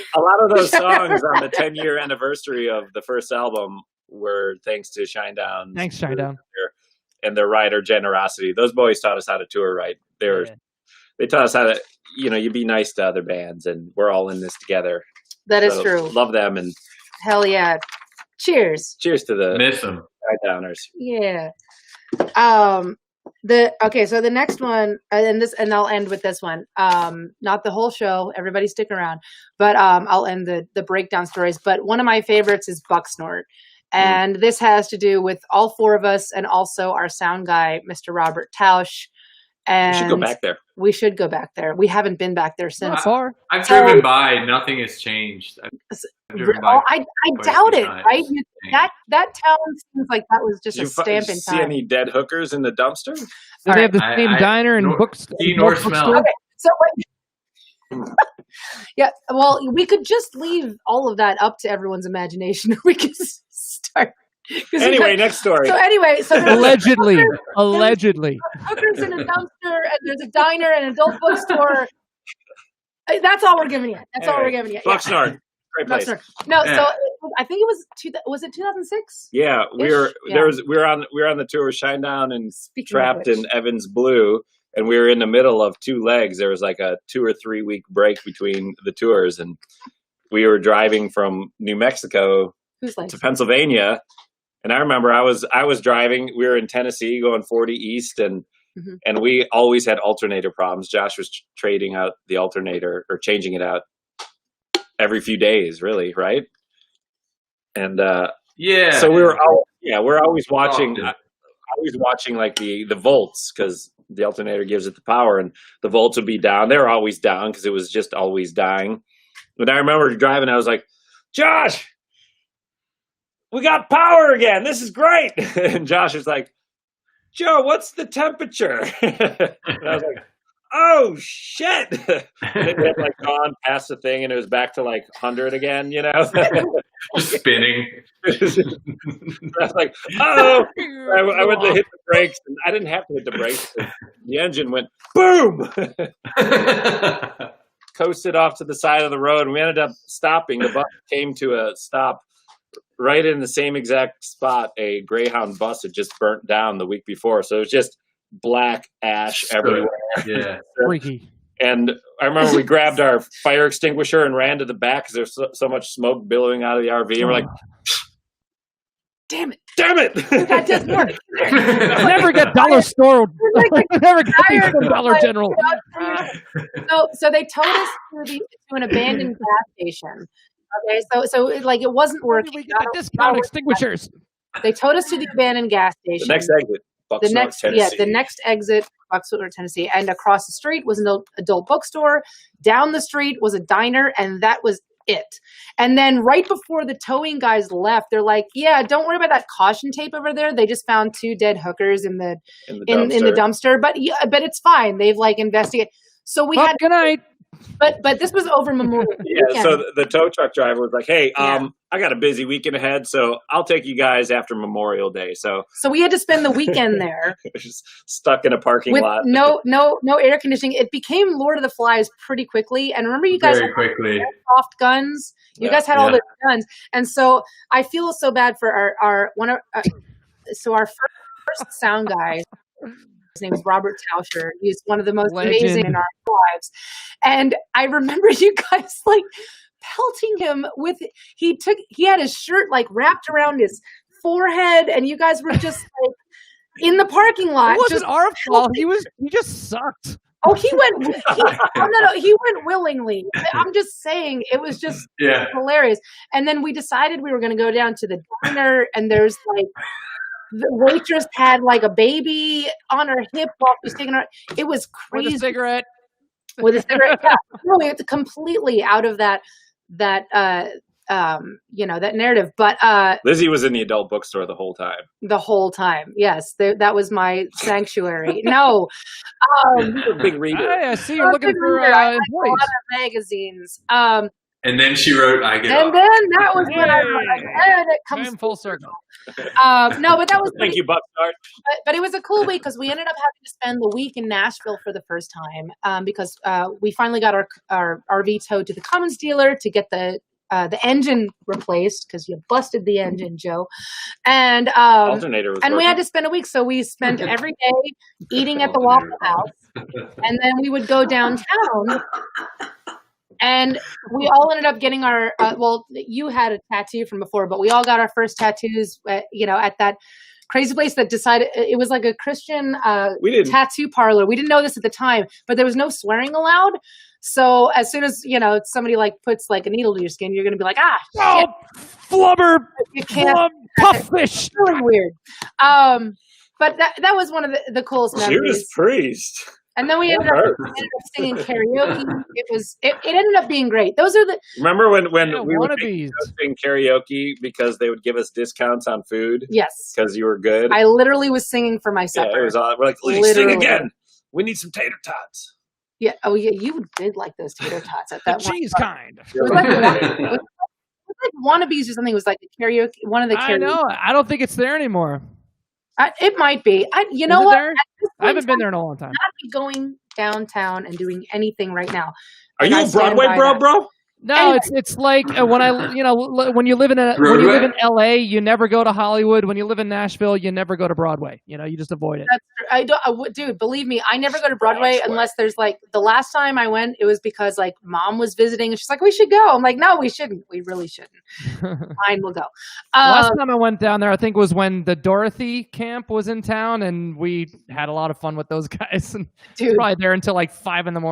those songs on the 10-year anniversary of the first album were thanks to Shinedown. Thanks, Shinedown. And their rider generosity. Those boys taught us how to tour right. They taught us how to, you be nice to other bands, and we're all in this together. That is true. Love them, and hell yeah. Cheers. Cheers to the miss them downers. Yeah. So the next one, and I'll end with this one. Not the whole show. Everybody stick around, but I'll end the breakdown stories. But one of my favorites is Bucksnort. And this has to do with all four of us, and also our sound guy, Mr. Robert Tausch. And we should go back there. We should go back there. We haven't been back there since. Far. I've driven by. Nothing has changed. I doubt it. Right? That town seems like that was just a stamp in time. See any dead hookers in the dumpster? They have the same diner and nor smell. Okay, so yeah. Well, we could just leave all of that up to everyone's imagination. We could start. Anyway, next story. So allegedly, hookers in a dumpster, and there's a diner and an adult bookstore. That's all we're giving you. That's all we're giving you. Bucksnort. Great place. No, so I think it was it 2006? Yeah, we were on the tour Shinedown and Trapped in Evans Blue, and we were in the middle of two legs. There was like a 2 or 3 week break between the tours, and we were driving from New Mexico to Pennsylvania. And I remember I was driving. We were in Tennessee going 40 east, and we always had alternator problems. Josh was trading out the alternator or changing it out every few days, really, right? And so we're always watching. Always watching like the volts, because the alternator gives it the power, and the volts would be down. They were always down because it was just always dying. But I remember driving, I was like, Josh, we got power again. This is great. And Josh was like, Joe, what's the temperature? And I was like, oh shit. And it had like gone past the thing, and it was back to like 100 again, you know? Just spinning. I was like, oh, I went to hit the brakes, and I didn't have to hit the brakes. The engine went boom, coasted off to the side of the road, and we ended up stopping. The bus came to a stop right in the same exact spot. A Greyhound bus had just burnt down the week before, so it was just black ash everywhere. Yeah, freaky. And I remember we grabbed our fire extinguisher and ran to the back because there's so much smoke billowing out of the RV. And we're like, damn it. That doesn't work. Never get dollar store. Never get these from Dollar General. So they towed us to an abandoned gas station. Okay, so like it wasn't working. We got discount extinguishers. They towed us to the abandoned gas station. The next exit. Bucksnort, the next exit, Bucksnort, Tennessee, and across the street was an adult bookstore. Down the street was a diner, and that was it. And then right before the towing guys left, they're like, "Yeah, don't worry about that caution tape over there. They just found 2 dead hookers in the dumpster, but it's fine. They've like investigated." So we had good night. But this was over Memorial Weekend. Yeah, so the tow truck driver was like, "Hey, I got a busy weekend ahead, so I'll take you guys after Memorial Day." So we had to spend the weekend there, just stuck in a parking lot. No air conditioning. It became Lord of the Flies pretty quickly. And remember, you guys had soft guns. You guys had all the guns, and so I feel so bad for our first sound guy. His name is Robert Tauscher. He's one of the most amazing in our lives. And I remember you guys like pelting him with, he had his shirt like wrapped around his forehead, and you guys were just like in the parking lot. It wasn't our fault. He just sucked. Oh, he went willingly. I'm just saying, it was just hilarious. And then we decided we were going to go down to the diner, and there's like, the waitress had like a baby on her hip while she was taking her. It was crazy. With a cigarette. Yeah. Really, it's completely out of that that narrative. But Lzzy was in the adult bookstore the whole time. The whole time, yes. That was my sanctuary. No, you're a big reader. I see you're looking for a lot of magazines. And then she wrote, "I Get Off." And then that was when I wrote, and it comes full circle. No, but that was thank you, Bucksnort. But it was a cool week because we ended up having to spend the week in Nashville for the first time because we finally got our RV towed to the Cummins dealer to get the engine replaced because you busted the engine, Joe. And alternator was and we had to spend a week, so we spent every day eating at the Waffle House, and then we would go downtown. And we all ended up getting our, you had a tattoo from before, but we all got our first tattoos, at that crazy place that decided it was like a Christian tattoo parlor. We didn't know this at the time, but there was no swearing allowed. So as soon as, somebody like puts like a needle to your skin, you're going to be like, shit. Flubber, you can't, tough fish. It's really weird. But that was one of the coolest memories. Judas Priest. And then we ended up singing karaoke. It ended up being great. Those are the remember when we would sing karaoke because they would give us discounts on food. Yes, because you were good. I literally was singing for my supper. Yeah, it was all, we're like, sing again. We need some tater tots. Yeah. Oh yeah, you did like those tater tots at that cheese kind. It was like Wannabes or something. It was like the karaoke. One of the karaoke. I know. I don't think it's there anymore. It might be. You know what? I haven't been there in a long time. Not be going downtown and doing anything right now. Are you a Broadway bro? No, it's like when when you live in LA, you never go to Hollywood. When you live in Nashville, you never go to Broadway. You just avoid it. That's true. Dude, believe me, I never go to Broadway unless there's like the last time I went, it was because like mom was visiting and she's like, we should go. I'm like, no, we shouldn't. We really shouldn't. Fine, we'll go. Last time I went down there, I think was when the Dorothy camp was in town, and we had a lot of fun with those guys. And dude, probably there until like 5 a.m.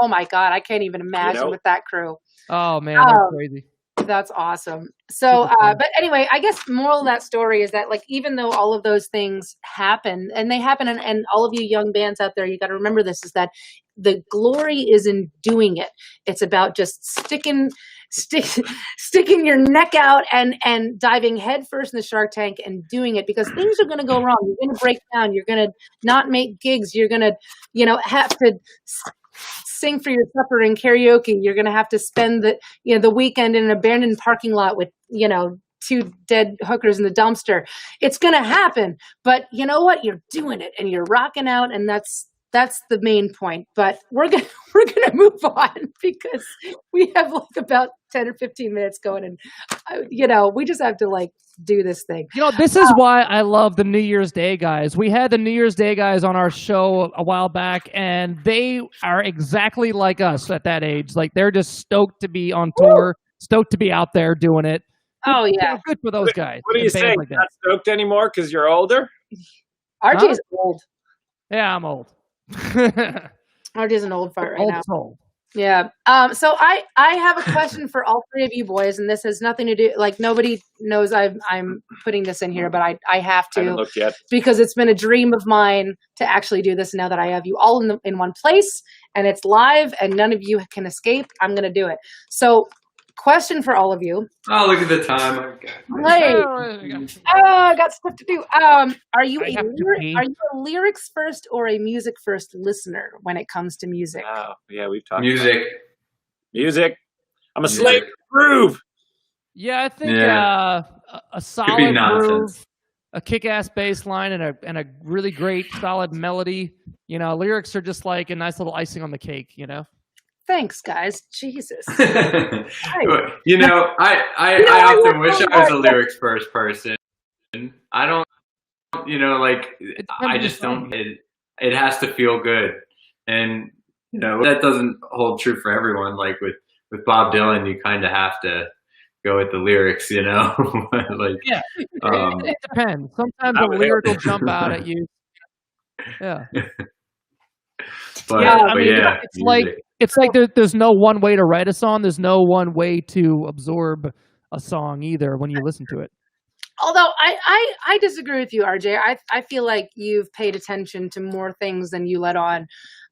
Oh my God, I can't even imagine with that crew. Oh man, that's crazy. That's awesome. So, but anyway, I guess moral of that story is that like, even though all of those things happen and they happen, and all of you young bands out there, you got to remember this, is that the glory is in doing it. It's about just sticking your neck out and diving headfirst in the shark tank and doing it, because things are going to go wrong. You're going to break down. You're going to not make gigs. You're going to, have to sing for your supper in karaoke. You're going to have to spend the weekend in an abandoned parking lot with, 2 dead hookers in the dumpster. It's going to happen, but you know what? You're doing it and you're rocking out, and that's the main point. But we're going to move on because we have like about 10 or 15 minutes going, and we just have to like do this thing. This is why I love the New Year's Day guys. We had the New Year's Day guys on our show a while back, and they are exactly like us at that age. Like, they're just stoked to be on tour, stoked to be out there doing it. Oh yeah, good for those guys. What are you saying? Like, not stoked anymore because you're older? RJ's old. Yeah, I'm old. RJ's an old fart right now. Old. Yeah. So I have a question for all 3 of you boys, and this has nothing to do, like, nobody knows I'm putting this in here, but I have to. I haven't looked yet. Because it's been a dream of mine to actually do this. Now that I have you all in one place and it's live and none of you can escape, I'm going to do it. So, question for all of you. Oh, look at the time. Hey. I got stuff to do. Are you a lyrics first or a music first listener when it comes to music? Oh, yeah, we've talked music. I'm a slave to groove. Yeah, I think a solid groove, a kick-ass bass line, and a really great solid melody. Lyrics are just like a nice little icing on the cake. Thanks, guys. Jesus. I often wish I was a lyrics first person. I don't, I just don't. It has to feel good, and that doesn't hold true for everyone. Like with Bob Dylan, you kind of have to go with the lyrics, like it depends. Sometimes the lyric will jump out at you. Yeah. It's like there's no one way to write a song. There's no one way to absorb a song either when you listen to it. Although I disagree with you, RJ. I feel like you've paid attention to more things than you let on,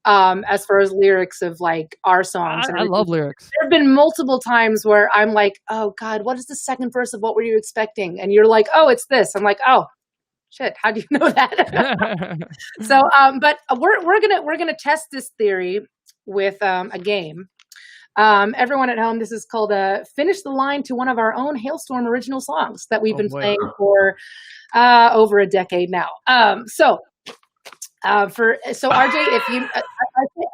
as far as lyrics of like our songs. I love lyrics. There have been multiple times where I'm like, oh God, what is the second verse of What Were You Expecting? And you're like, oh, it's this. I'm like, oh, shit, how do you know that? So, but we're gonna test this theory with a game. Everyone at home, this is called Finish the Line to one of our own Halestorm original songs that we've been playing for over a decade now. So RJ, if you,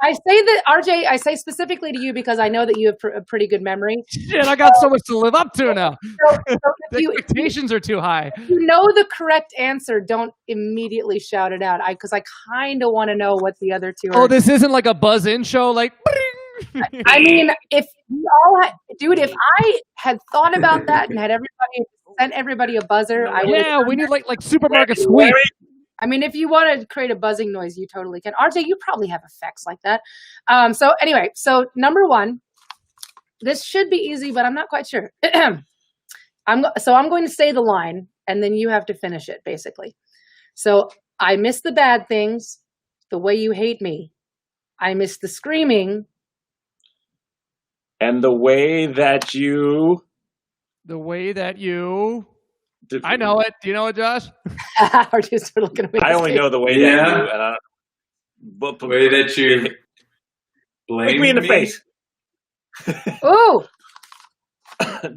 I say that RJ, I say specifically to you because I know that you have a pretty good memory. Shit, I got so much to live up to now. So the expectations are too high. If you know the correct answer, don't immediately shout it out. Because I kind of want to know what the other two are. Oh, this isn't like a buzz-in show, like. I mean, if I had thought about that and had sent everybody a buzzer, I would. Yeah, we need like supermarket sweep. I mean, if you want to create a buzzing noise, you totally can. RJ, you probably have effects like that. So anyway, so number 1, this should be easy, but I'm not quite sure. I'm going to say the line, and then you have to finish it, basically. So I miss the bad things, the way you hate me. I miss the screaming. And the way that you. I know it. Do you know it, Josh? Just looking at me. I only know the way that you. But the way that you blame me in the face. Ooh.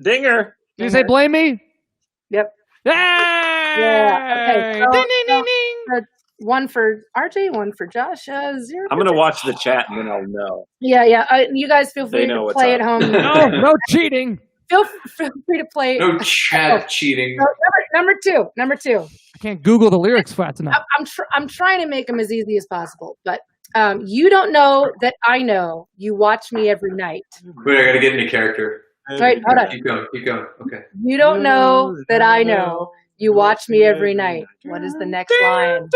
Dinger. Did you say blame me? Yep. Hey! Yeah. Okay. So, ding, ding, ding, ding. one for RJ, one for Josh. 0. I'm gonna watch the chat and then I'll know. Yeah. You guys feel free to play at home. No cheating. Feel free to play. No chat cheating. Number two. I can't Google the lyrics fast enough. I'm trying to make them as easy as possible, but you don't know that I know. You watch me every night. Wait, I gotta get into character. Right, hold on. Keep going. Okay. You don't know that I know. You watch me every night. What is the next line?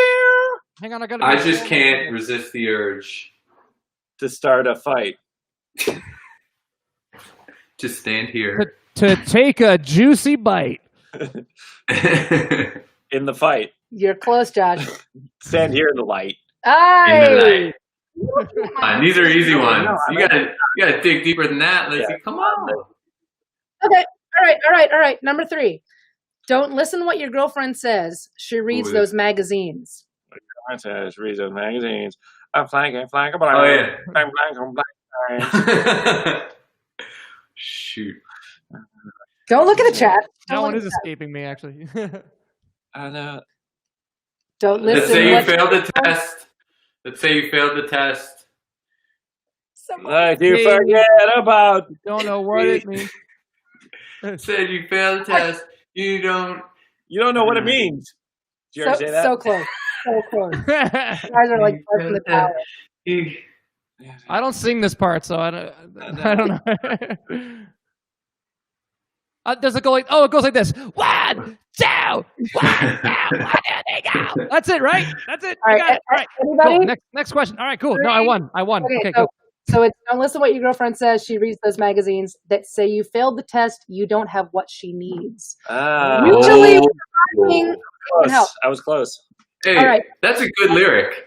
Hang on, I just can't resist the urge to start a fight. Just stand here. To take a juicy bite. In the fight. You're close, Josh. Stand here in the light. Aye. These are easy ones. You gotta dig deeper than that, Lzzy. Yeah. Come on. Okay. All right. Number 3. Don't listen to what your girlfriend says. She reads those magazines. My girlfriend says, reads those magazines. I'm flanking. Oh, yeah. I'm Shoot. Don't look at the chat. That one is escaping me, actually. I know. Don't listen. Let's say you failed the test. Like you forget about. Don't know what it means. Said you failed the test. You don't know what it means. Did you ever say that? So close. You guys are like in the tower. I don't sing this part, so I don't know. Does it go like? Oh, it goes like this. 1, 2, 1, 2, 1, 2, 3, go. That's it, right? That's it. All right. Got it. All right. Anybody? Cool. Next question. All right, cool. No, I won. Okay, so, cool. So it's don't listen to what your girlfriend says. She reads those magazines that say you failed the test. You don't have what she needs. Usually, I was close. Hey, all right. That's a good lyric.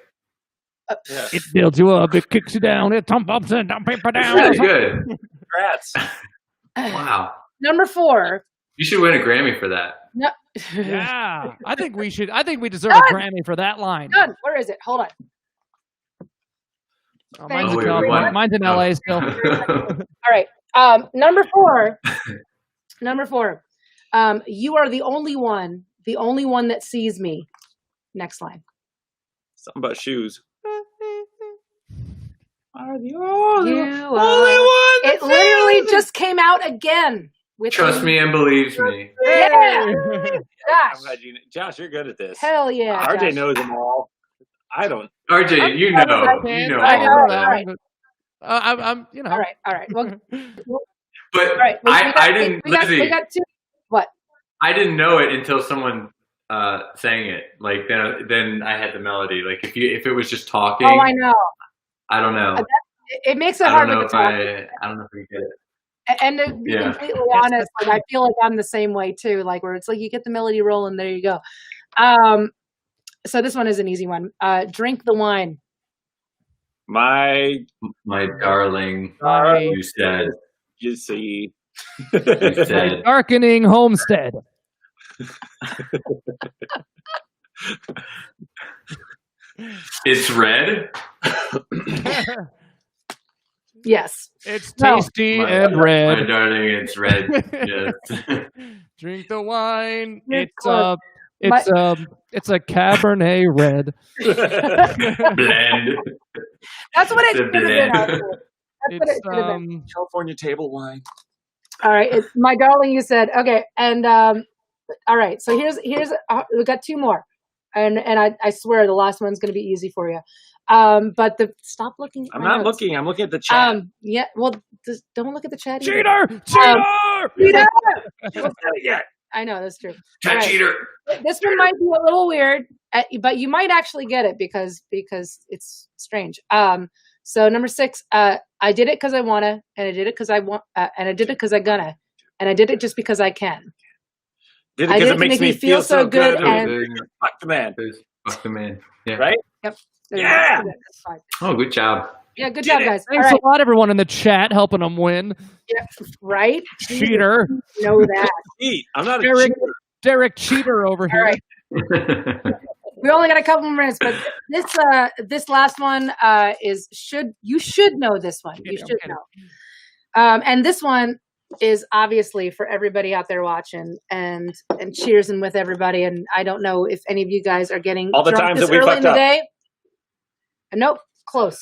Yeah. It builds you up. It kicks you down. It thump ups and dump paper down. Really good. Congrats. Wow. Number 4. You should win a Grammy for that. No. Yeah, I think we should. I think we deserve a Grammy for that line. Done. Where is it? Hold on. Oh, mine's in LA still. All right. Number 4. Number 4. You are the only one that sees me. Next line. Something about shoes. Are the only one. It literally just came out again. Trust me and believes me. Yeah. I'm glad Josh, you're good at this. Hell yeah. RJ Josh. knows them all. I don't. RJ, you know. I know. I'm, All right. Well, but all right. I didn't. Lzzy, we got 2. What? I didn't know it until someone sang it. Like then I had the melody. Like if it was just talking. Oh, I know. I don't know. It makes it hard with the talking. I don't know if we get it. And to be completely honest, like I feel like I'm the same way too. Like where it's like you get the melody rolling, there you go. So this one is an easy one. Drink the wine. My darling, you said. You see. You said. Darkening homestead. It's red. Yes. It's tasty and red. My darling, it's red. Yes. Drink the wine. You're It's a Cabernet red. Blend. That's what it It's a should have been. blend. Actually. That's what it should have been. California table wine. All right, it's my darling. You said okay, and all right. So here's we got 2 more, and I swear the last one's going to be easy for you. But stop looking. I'm not looking. I'm looking at the chat. Yeah. Well, just don't look at the chat. Cheater! Cheater! Yeah. I know that's true. Chat Right. cheater. This one might be a little weird, but you might actually get it because it's strange. So number 6, I did it because I wanna, and I did it because I want, and I did it because I gonna, and I did it just because I can. Did it because it makes me feel so good. And Fuck the man. Fuck the man. Yeah. Right? yep. Yeah. That's fine. Oh, good job. Yeah, good job, guys. Thanks a lot, everyone in the chat, helping them win. Yeah, right? Cheater. You know that. I'm not a Derek, cheater. Derek Cheater over here. All right. We only got a couple more minutes, but this last one you should know this one. You should know. And this one, is obviously for everybody out there watching and cheersing with everybody. And I don't know if any of you guys are getting all the drunk times this that we early in fucked the up. day. Nope, close.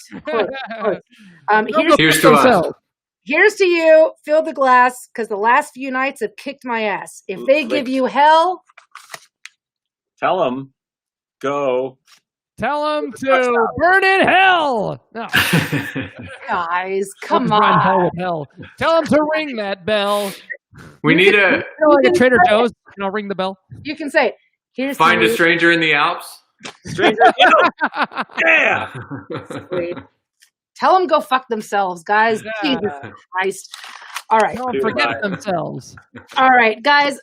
Here's to us. Here's to you. Fill the glass, because the last few nights have kicked my ass. If they give you hell, tell them, go. Tell them to burn in hell. No. guys, come Run hell on. with hell. Tell them to ring that bell. We need a Like a Trader Joe's. Ring the bell. You can say, here's find to a you. stranger in the Alps. Stranger, yeah. Tell them go fuck themselves, guys. Yeah. Jesus Christ. All right. Tell them forget themselves. All right, guys.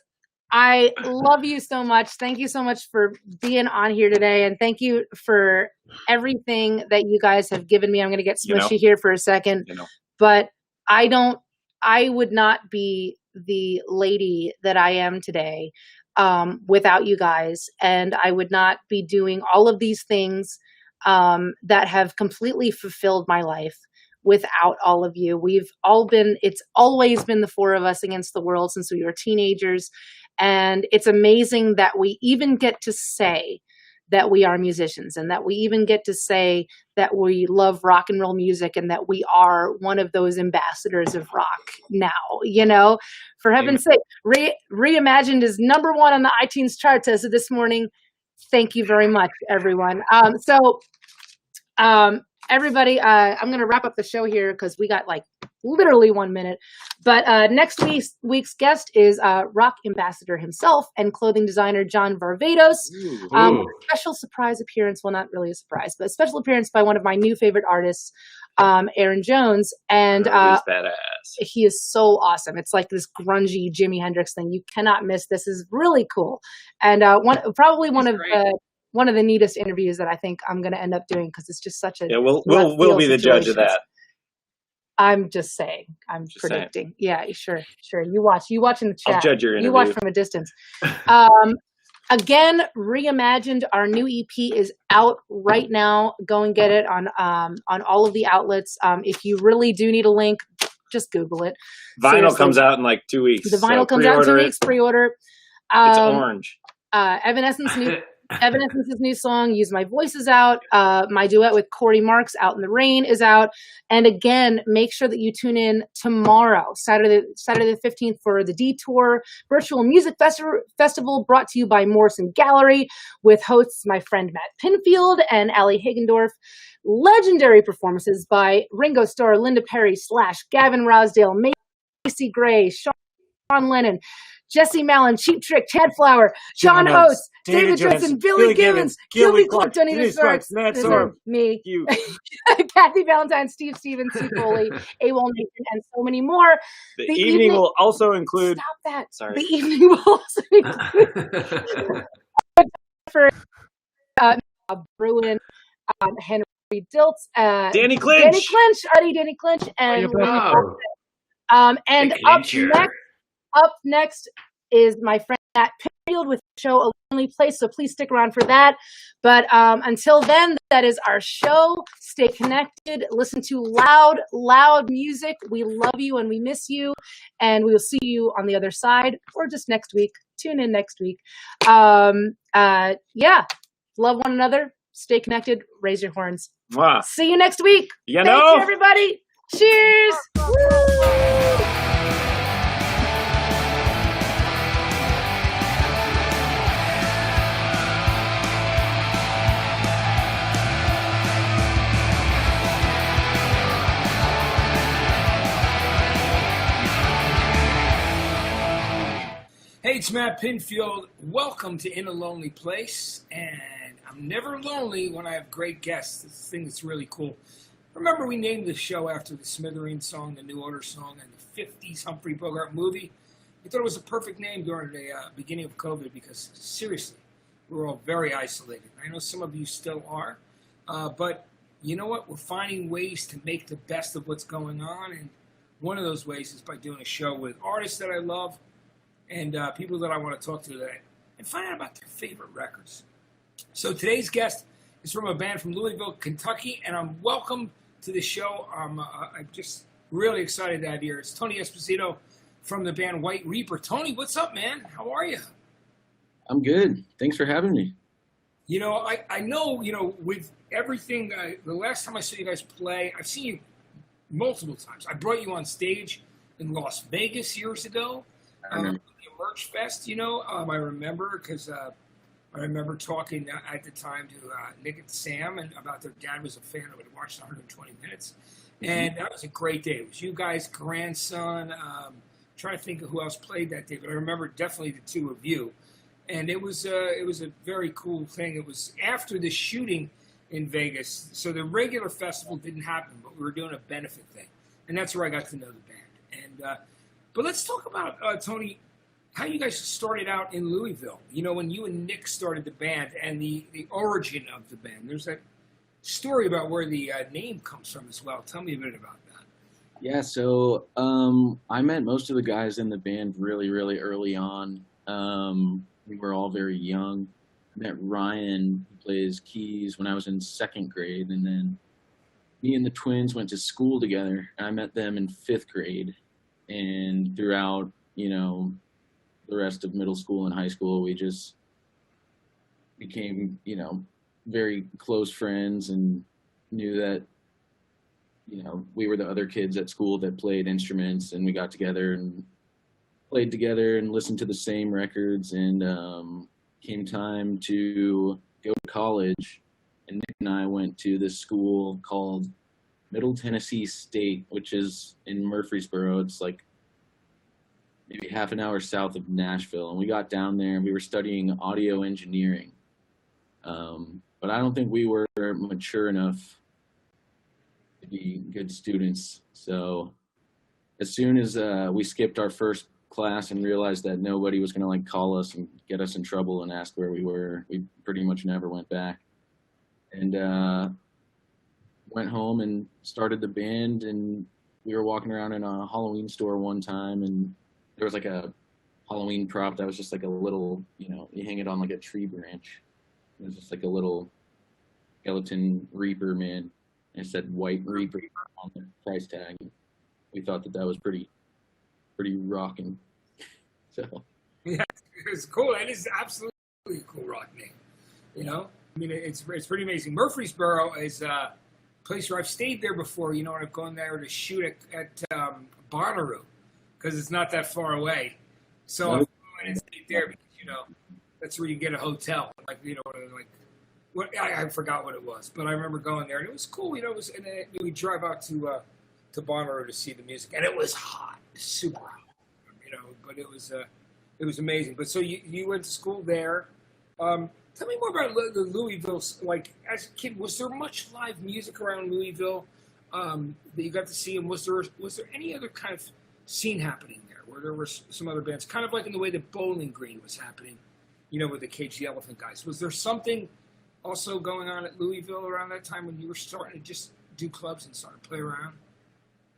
I love you so much. Thank you so much for being on here today. And thank you for everything that you guys have given me. I'm going to get smushy here for a second. But I would not be the lady that I am today without you guys. And I would not be doing all of these things that have completely fulfilled my life without all of you. It's always been the four of us against the world since we were teenagers. And it's amazing that we even get to say that we are musicians, and that we even get to say that we love rock and roll music, and that we are one of those ambassadors of rock now, for heaven's sake. Reimagined is #1 on the iTunes chart as of this morning. Thank you very much, everyone. Everybody, I'm going to wrap up the show here because we got literally 1 minute. But next week's guest is rock ambassador himself and clothing designer John Varvatos. Special surprise appearance. Well, not really a surprise, but a special appearance by one of my new favorite artists, Aaron Jones. And he's badass. He is so awesome. It's like this grungy Jimi Hendrix thing. You cannot miss. This is really cool. And probably one of the neatest interviews that I think I'm going to end up doing, because it's just such a we'll be the judge of that. I'm just saying. I'm predicting. Saying. Yeah, sure. You watch in the chat. I'll judge your interview. You watch from a distance. Again, Reimagined, our new EP is out right now. Go and get it on all of the outlets. If you really do need a link, just Google it. Vinyl Seriously. comes out in 2 weeks. The vinyl comes out in 2 weeks. Pre-order. It's orange. Evanescence's new song, Use My Voice, is out. My duet with Corey Marks, Out in the Rain, is out. And again, make sure that you tune in tomorrow, Saturday the 15th, for the Detour Virtual Music Festival, brought to you by Morrison Gallery, with hosts my friend Matt Pinfield and Allie Hagendorf. Legendary performances by Ringo Starr, Linda Perry / Gavin Rossdale, Macy Gray, Sean Lennon, Jesse Mallon, Cheap Trick, Chad Flower, John Host, David Johnson, Billy Gibbons, Gilby Clark, Johnny Starks, Matt Sorb, me, Kathy Valentine, Steve Stevens, Steve Foley, AWOL Nation, and so many more. The evening will also include... Stop that. Sorry. The evening will also include... for Bruin, Henry Diltz, Danny Clinch, and wow. And up next is my friend Matt Pinfield with the show A Lonely Place, so please stick around for that. But until then, that is our show. Stay connected. Listen to loud music. We love you and we miss you, and we will see you on the other side, or just next week. Tune in next week. Love one another. Stay connected. Raise your horns. Wow. See you next week. Thank you, everybody. Cheers. Woo! Hey, it's Matt Pinfield. Welcome to In a Lonely Place. And I'm never lonely when I have great guests. It's the thing that's really cool. Remember, we named the show after the Smithereen song, the New Order song, and the 50s Humphrey Bogart movie. We thought it was a perfect name during the beginning of COVID because, seriously, we were all very isolated. I know some of you still are. But you know what? We're finding ways to make the best of what's going on. And one of those ways is by doing a show with artists that I love and people that I want to talk to today, and find out about their favorite records. So today's guest is from a band from Louisville, Kentucky, and I'm welcome to the show. I'm just really excited to have here. It's Tony Esposito from the band White Reaper. Tony, what's up, man? How are you? I'm good. Thanks for having me. You know, I know, you know, with everything, the last time I saw you guys play, I've seen you multiple times. I brought you on stage in Las Vegas years ago, the Merch Fest, you know. I remember because I remember talking at the time to Nick and Sam and about their dad was a fan of it, watched 120 Minutes. And that was a great day. It was you guys, grandson, trying to think of who else played that day, but I remember definitely the two of you. And it was a very cool thing. It was after the shooting in Vegas, so the regular festival didn't happen, but we were doing a benefit thing, and that's where I got to know the band. And but let's talk about Tony, how you guys started out in Louisville. You know, when you and Nick started the band and the origin of the band. There's that story about where the name comes from as well. Tell me a bit about that. Yeah, so I met most of the guys in the band really, really early on. We were all very young. I met Ryan, who plays keys, when I was in second grade, and then me and the twins went to school together, and I met them in fifth grade. And throughout, you know, the rest of middle school and high school, we just became, you know, very close friends and knew that, you know, we were the other kids at school that played instruments, and we got together and played together and listened to the same records. And came time to go to college, and Nick and I went to this school called Middle Tennessee State, which is in Murfreesboro. It's like maybe half an hour south of Nashville. And we got down there and we were studying audio engineering. But I don't think we were mature enough to be good students. So as soon as we skipped our first class and realized that nobody was going to like call us and get us in trouble and ask where we were, we pretty much never went back. And went home and started the band. And we were walking around in a Halloween store one time, and there was like a Halloween prop that was just like a little, you know, you hang it on like a tree branch. It was just like a little skeleton Reaper man, and it said White Reaper on the price tag. We thought that was pretty rocking. So yeah, it's cool. That is absolutely a cool rock name. You know, I mean, it's pretty amazing. Murfreesboro is a place where I've stayed there before. You know, I've gone there to shoot at Bonnaroo because it's not that far away. So I've gone and stayed there because, you know, that's where you get a hotel. Like, you know, like what I forgot what it was, but I remember going there and it was cool. You know, and then we drive out to Bonnaroo to see the music, and it was hot, super hot. You know, but it was amazing. But so you went to school there. Tell me more about the Louisville. Like, as a kid, was there much live music around Louisville that you got to see? And was there any other kind of scene happening there, where there were some other bands, kind of like in the way that Bowling Green was happening, you know, with the Cage the Elephant guys? Was there something also going on at Louisville around that time when you were starting to just do clubs and start to play around?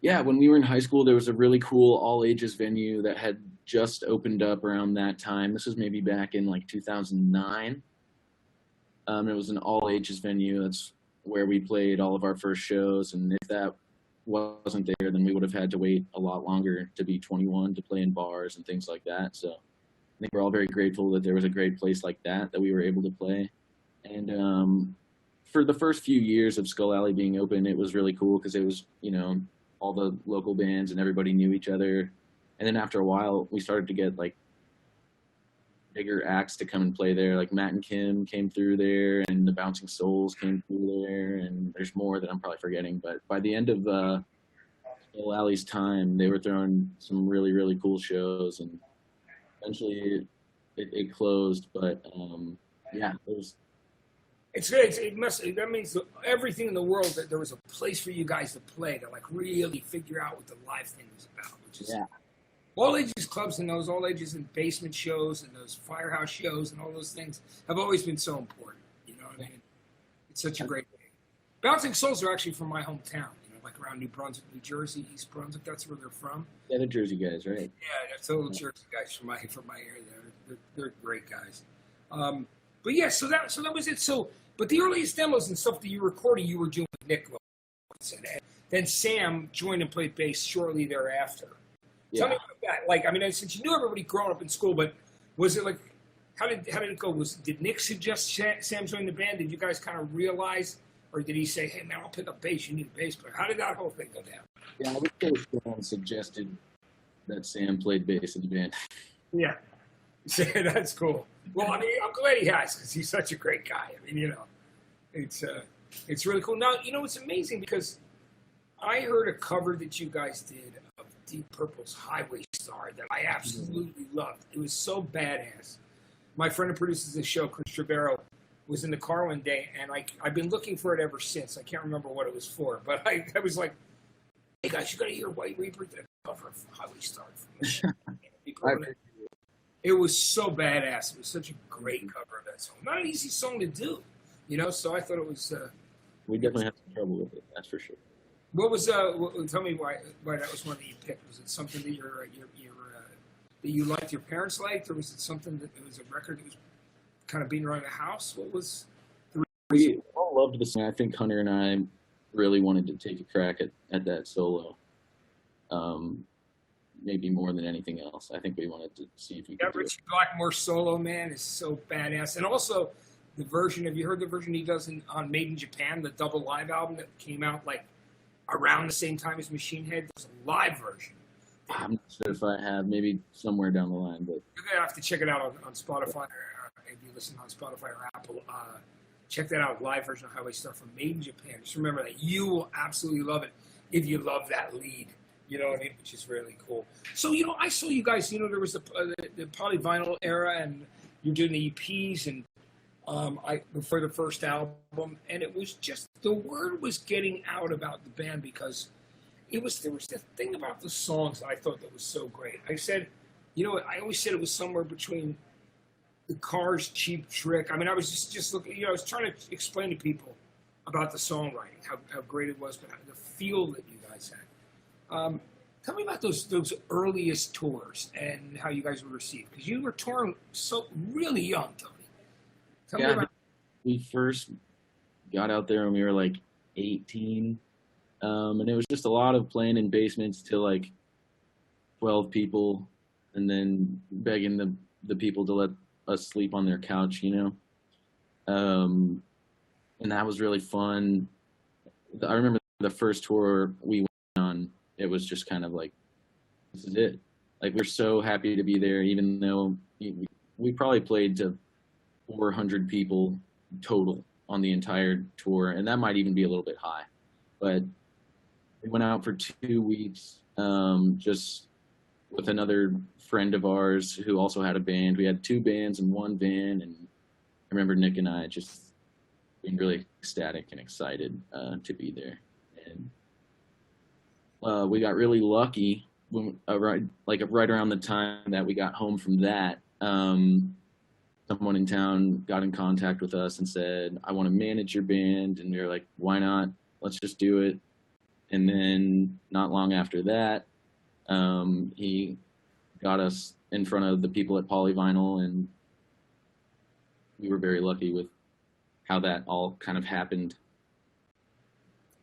Yeah, when we were in high school, there was a really cool all-ages venue that had just opened up around that time. This was maybe back in like 2009. It was an all-ages venue. That's where we played all of our first shows. And if that wasn't there, then we would have had to wait a lot longer to be 21 to play in bars and things like that. So I think we're all very grateful that there was a great place like that we were able to play. And for the first few years of Skull Alley being open, it was really cool because it was, you know, all the local bands and everybody knew each other. And then after a while, we started to get like bigger acts to come and play there. Like Matt and Kim came through there, and the Bouncing Souls came through there, and there's more that I'm probably forgetting. But by the end of Skull Alley's time, they were throwing some really, really cool shows, and eventually it closed. But yeah, it was. It's good. That means everything in the world, that there was a place for you guys to play, to like really figure out what the live thing was about, which is all ages clubs and those all ages and basement shows and those firehouse shows and all those things have always been so important. You know what I mean? It's such a great thing. Bouncing Souls are actually from my hometown, you know, like around New Brunswick, New Jersey, East Brunswick. That's where they're from. Yeah, the Jersey guys, right? Yeah, they're total Jersey guys from my area. They're great guys. But yeah, so that was it. So, but the earliest demos and stuff that you recorded, you were doing with Nick. And then Sam joined and played bass shortly thereafter. Tell me about that. Like, I mean, since you knew everybody growing up in school, but was it like, how did it go? Did Nick suggest Sam join the band? Did you guys kind of realize, or did he say, "Hey man, I'll pick up bass. You need a bass player"? How did that whole thing go down? Yeah, I would say Sam suggested that Sam played bass in the band. Yeah, that's cool. Well, I mean, I'm glad he has because he's such a great guy. I mean, you know, it's really cool. Now, you know, it's amazing because I heard a cover that you guys did of Deep Purple's Highway Star that I absolutely loved. It was so badass. My friend who produces this show, Chris Trevero, was in the car one day, and I've been looking for it ever since. I can't remember what it was for, but I was like, "Hey guys, you got to hear White Reaper, the cover of Highway Star." It was so badass. It was such a great cover of that song. Not an easy song to do, you know. So I thought it was. We definitely had some trouble with it. That's for sure. What was? Tell me why that was one that you picked. Was it something that that you liked, your parents liked, or was it something that it was a record that was kind of being around the house? What was the reason? We all loved the song. I think Hunter and I really wanted to take a crack at that solo. Maybe more than anything else. I think we wanted to see if we could do it. Richie Blackmore solo, man, is so badass. And also the version, have you heard the version he does on Made in Japan, the double live album that came out like around the same time as Machine Head? There's a live version. I'm not sure if I have, maybe somewhere down the line, but You're going to have to check it out on Spotify, or if you listen on Spotify or Apple. Check that out, live version of Highway Star from Made in Japan. Just remember that you will absolutely love it if you love that lead. You know what I mean? Which is really cool. So, you know, I saw you guys, you know, there was the polyvinyl era, and you're doing the EPs, and before the first album, and it was just, the word was getting out about the band because there was the thing about the songs that I thought that was so great. I said, you know, I always said it was somewhere between the Cars, Cheap Trick. I mean, I was just looking, you know, I was trying to explain to people about the songwriting, how great it was, but the feel that you guys had. Tell me about those earliest tours and how you guys were received, because you were touring so really young, Tony. Tell me about. We first got out there when we were like 18. And it was just a lot of playing in basements to like 12 people, and then begging the people to let us sleep on their couch, you know. And that was really fun. I remember the first tour we went on, it was just kind of like, this is it. Like, we're so happy to be there, even though we probably played to 400 people total on the entire tour, and that might even be a little bit high. But we went out for 2 weeks, just with another friend of ours who also had a band. We had 2 bands in one van, and I remember Nick and I just being really ecstatic and excited to be there. And we got really lucky when right around the time that we got home from that. Someone in town got in contact with us and said, "I want to manage your band," and we were like, "Why not? Let's just do it." And then not long after that, he got us in front of the people at Polyvinyl, and we were very lucky with how that all kind of happened.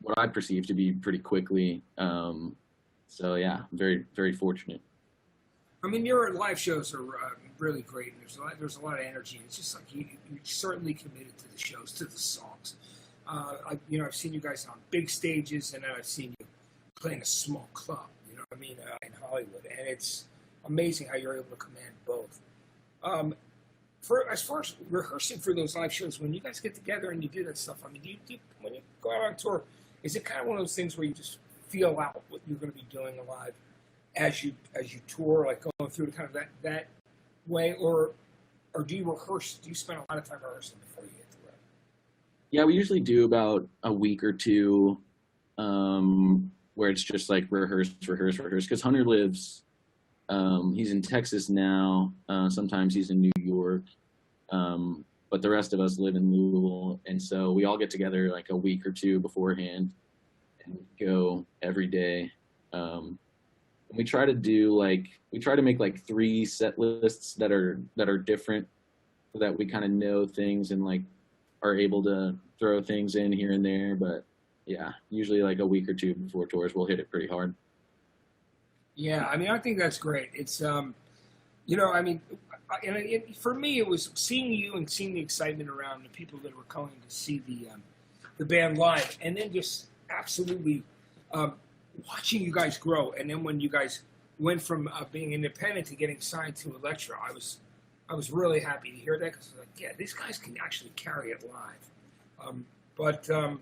What I perceived to be pretty quickly. So yeah, very, very fortunate. I mean, your live shows are really great, and there's a lot of energy. It's just like you're certainly committed to the shows, to the songs. I've seen you guys on big stages, and then I've seen you playing a small club, you know what I mean, in Hollywood. And it's amazing how you're able to command both. As far as rehearsing for those live shows, when you guys get together and you do that stuff, I mean, when you go out on tour, is it kind of one of those things where you just feel out what you're going to be doing live as you tour, like going through kind of that way, or do you rehearse? Do you spend a lot of time rehearsing before you get to it? Yeah, we usually do about a week or two, where it's just like rehearse. Because Hunter lives, he's in Texas now. Sometimes he's in New York, but the rest of us live in Louisville, and so we all get together like a week or two beforehand and go every day. We try to make like 3 set lists that are different, so that we kind of know things and like are able to throw things in here and there. But yeah, usually like a week or two before tours, we'll hit it pretty hard. Yeah, I mean, I think that's great. It's, you know, I mean, for me, it was seeing you and seeing the excitement around the people that were coming to see the band live, and then just absolutely watching you guys grow. And then when you guys went from being independent to getting signed to Elektra, I was really happy to hear that, because I was like, yeah, these guys can actually carry it live. Can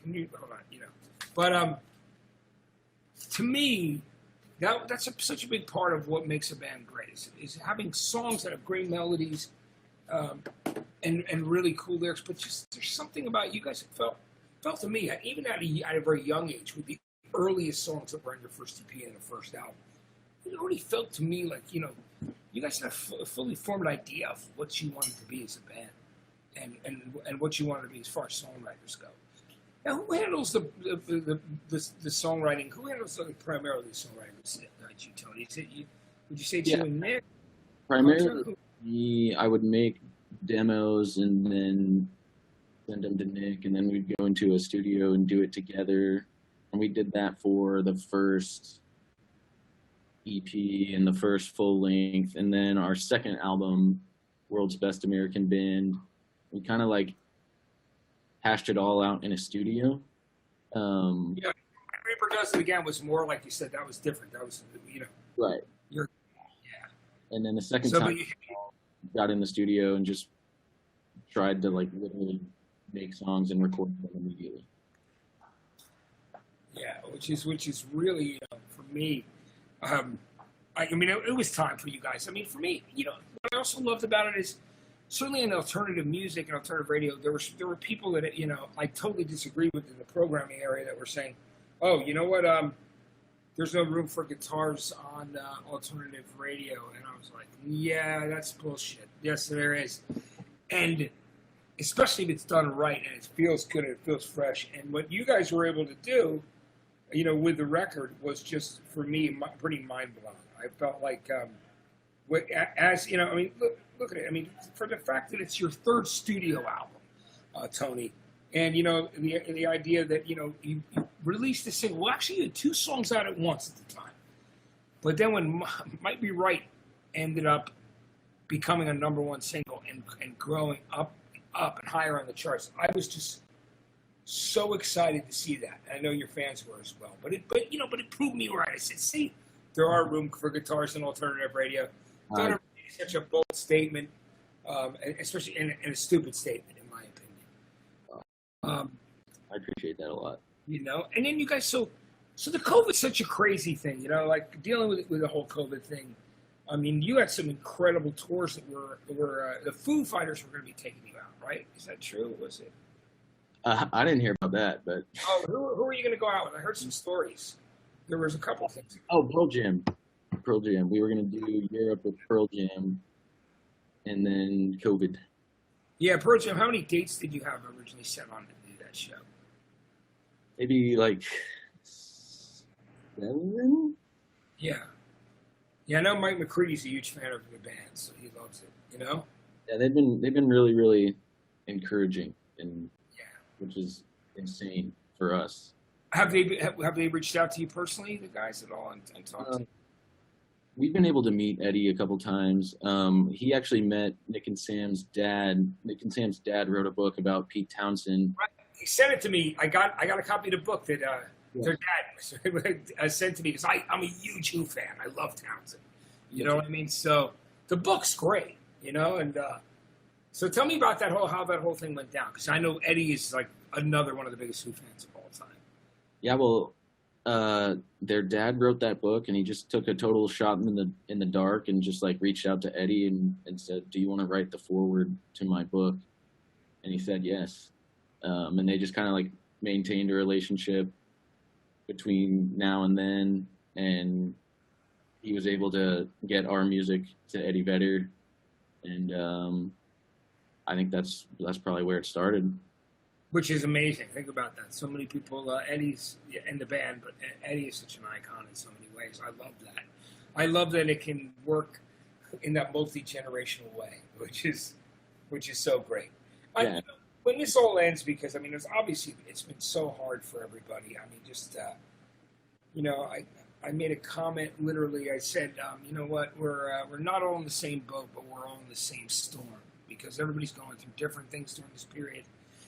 you hold on? You know, but to me, that's such a big part of what makes a band great is having songs that have great melodies and really cool lyrics. But just there's something about you guys that felt to me, even at a very young age, with the earliest songs that were on your first EP and the first album, it already felt to me like, you know, you guys had a fully formed idea of what you wanted to be as a band and what you wanted to be as far as songwriters go. Now, who handles the songwriting? Who handles primarily the songwriting? You, Tony? Would you say it's you and Nick? Primarily, I would make demos and then send them to Nick, and then we'd go into a studio and do it together. And we did that for the first EP and the first full length, and then our second album, World's Best American Band, we kind of like hashed it all out in a studio. Yeah, Reaper Does It Again was more like you said. That was different. That was, you know, right. Yeah. And then the second time, got in the studio and just tried to like literally make songs and record them immediately. Yeah, which is really for me. I mean, it was time for you guys. I mean, for me, you know, what I also loved about it is certainly in alternative music and alternative radio, there were people that, you know, I totally disagreed with in the programming area that were saying, oh, you know what, there's no room for guitars on alternative radio. And I was like, yeah, that's bullshit. Yes, there is. And especially if it's done right and it feels good and it feels fresh. And what you guys were able to do, you know, with the record was just, for me, pretty mind-blowing. I felt like, as, you know, I mean, look at it. I mean, for the fact that it's your third studio album, Tony, and, you know, the idea that, you know, you released the single. Well, actually, you had two songs out at once at the time. But then when Might Be Right ended up becoming a #1 single and growing up and higher on the charts, I was just so excited to see that. And I know your fans were as well. But it proved me right. I said, see, there are room for guitars in alternative radio. Don't ever make such a bold statement, especially in a stupid statement, in my opinion. I appreciate that a lot. You know, and then you guys, so the COVID's such a crazy thing, you know, like dealing with the whole COVID thing. I mean, you had some incredible tours that were the Foo Fighters were going to be taking you out, right? Is that true? Was it? I didn't hear about that, but who are you going to go out with? I heard some stories. There was a couple of things. Oh, Pearl Jam. We were going to do Europe with Pearl Jam, and then COVID. Yeah, Pearl Jam. How many dates did you have originally set on to do that show? Maybe like 7. Yeah. I know Mike McCready's a huge fan of the band, so he loves it. You know. Yeah, they've been really, really encouraging, and which is insane for us. Have they reached out to you personally, the guys at all, and talked to you? We've been able to meet Eddie a couple times. He actually met Nick and Sam's dad. Nick and Sam's dad wrote a book about Pete Townsend. Right. He sent it to me. I got a copy of the book that their dad sent to me, because I'm a huge Who fan. I love Townsend. You know what I mean? So the book's great, you know. And so tell me about how that whole thing went down, because I know Eddie is like another one of the biggest Who fans of all time. Yeah, well, their dad wrote that book, and he just took a total shot in the dark and just like reached out to Eddie and said, "Do you want to write the foreword to my book?" And he said yes. And they just kind of like maintained a relationship between now and then, and he was able to get our music to Eddie Vedder, and I think that's probably where it started. Which is amazing. Think about that. So many people, Eddie's in the band, but Eddie is such an icon in so many ways. I love that. I love that it can work in that multi-generational way, which is so great. Yeah. When this all ends, because I mean, it's been so hard for everybody. I mean, just you know, I made a comment. Literally, I said, you know what? We're not all in the same boat, but we're all in the same storm because everybody's going through different things during this period.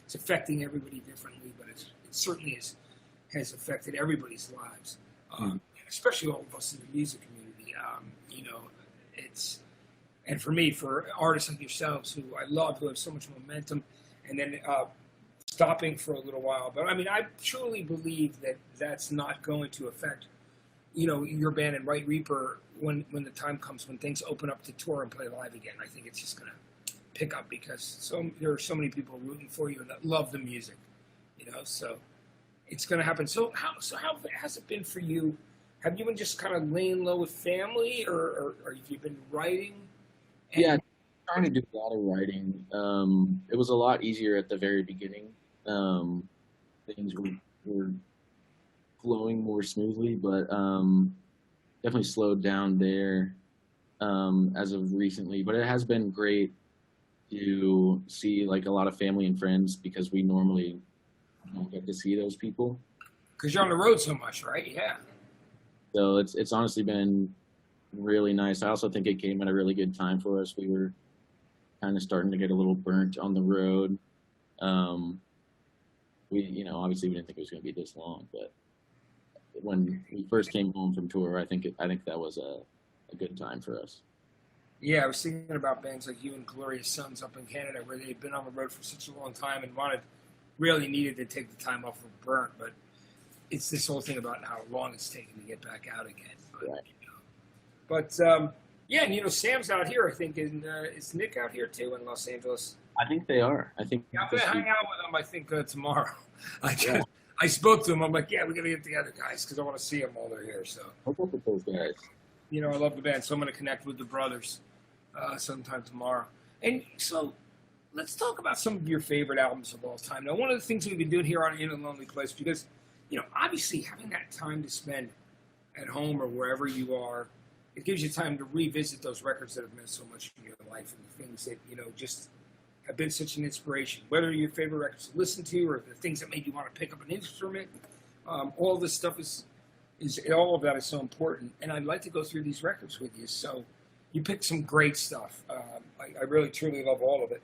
It's affecting everybody differently, but it certainly has affected everybody's lives, especially all of us in the music community. You know, and for me, for artists like yourselves, who I love, who have so much momentum, and then stopping for a little while. But I mean, I truly believe that that's not going to affect, you know, your band and Right Reaper when the time comes when things open up to tour and play live again. I think it's just going to pick up because there are so many people rooting for you and that love the music, you know. So it's going to happen. So how has it been for you? Have you been just kind of laying low with family, or have you been writing? Yeah, trying to do a lot of writing. It was a lot easier at the very beginning. Things were flowing more smoothly, but definitely slowed down there as of recently. But it has been great to see like a lot of family and friends because we normally don't get to see those people. Because you're on the road so much, right? Yeah. So it's honestly been really nice. I also think it came at a really good time for us. We were kind of starting to get a little burnt on the road. We, obviously we didn't think it was going to be this long, but when we first came home from tour, I think that was a good time for us. Yeah, I was thinking about bands like you and Glorious Sons up in Canada, where they've been on the road for such a long time and really needed to take the time off from burnt, but it's this whole thing about how long it's taken to get back out again. But, right. Yeah, and Sam's out here, I think, and is Nick out here too in Los Angeles? I think they are. I think I'm going to hang out with them, I think, tomorrow. I spoke to him. I'm like, yeah, we're going to get together, guys, because I want to see them while they're here. So I'll look at those guys. I love the band, so I'm going to connect with the brothers sometime tomorrow. And so let's talk about some of your favorite albums of all time. Now, one of the things we've been doing here on In a Lonely Place, because, obviously having that time to spend at home or wherever you are, it gives you time to revisit those records that have meant so much in your life and the things that, just have been such an inspiration. Whether your favorite records to listen to or the things that made you want to pick up an instrument, all this stuff is all of that is so important. And I'd like to go through these records with you. So you picked some great stuff. I really, truly love all of it.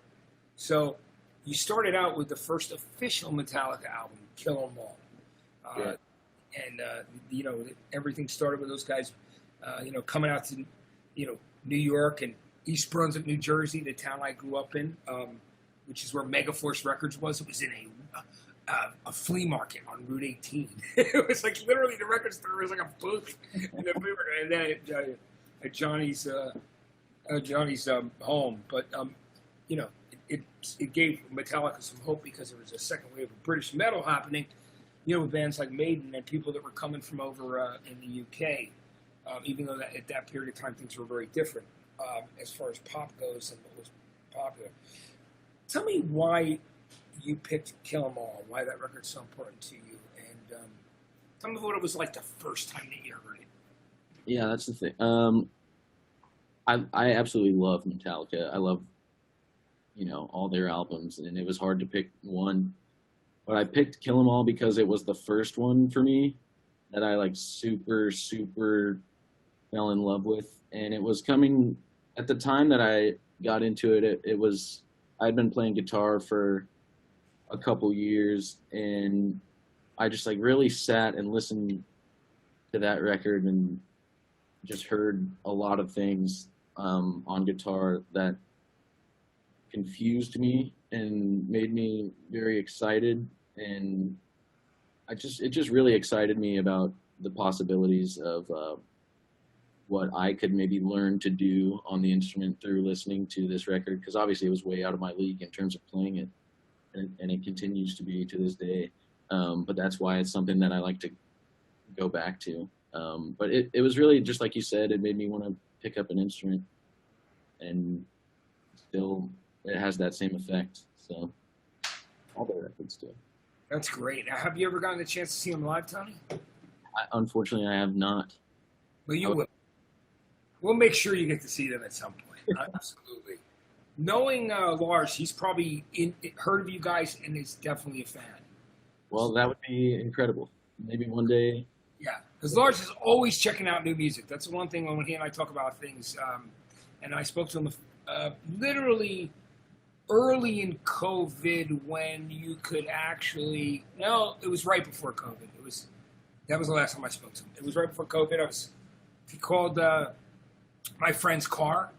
So you started out with the first official Metallica album, Kill 'Em All. Yeah. And, everything started with those guys, coming out to, New York and East Brunswick, New Jersey, the town I grew up in, which is where Megaforce Records was. It was in a flea market on Route 18. It was like literally the record store was like a booth in the flea market. And then at Johnny's home. But, it gave Metallica some hope because there was a second wave of British metal happening, with bands like Maiden and people that were coming from over in the UK, even though at that period of time things were very different as far as pop goes and what was popular. Tell me why you picked Kill 'Em All, why that record's so important to you, and tell me what it was like the first time that you heard it. Yeah, that's the thing. I absolutely love Metallica. I love, all their albums, and it was hard to pick one. But I picked Kill 'Em All because it was the first one for me that I super, super fell in love with. And it was coming at the time that I got into it. I'd been playing guitar for a couple years, and I just really sat and listened to that record and just heard a lot of things on guitar that confused me and made me very excited. And it just really excited me about the possibilities of what I could maybe learn to do on the instrument through listening to this record, because obviously it was way out of my league in terms of playing it, and it continues to be to this day. But that's why it's something that I like to go back to. But it was really, just like you said, it made me want to pick up an instrument, and still it has that same effect. So all the records do. That's great. Now, have you ever gotten the chance to see him live, Tony? Unfortunately, I have not. Well, you will. We'll make sure you get to see them at some point. Absolutely. Knowing Lars, he's probably heard of you guys and is definitely a fan. Well, that would be incredible. Maybe one day. Yeah. Because Lars is always checking out new music. That's the one thing when he and I talk about things. And I spoke to him literally early in COVID when you could actually. No, it was right before COVID. That was the last time I spoke to him. It was right before COVID. He called my friend's car,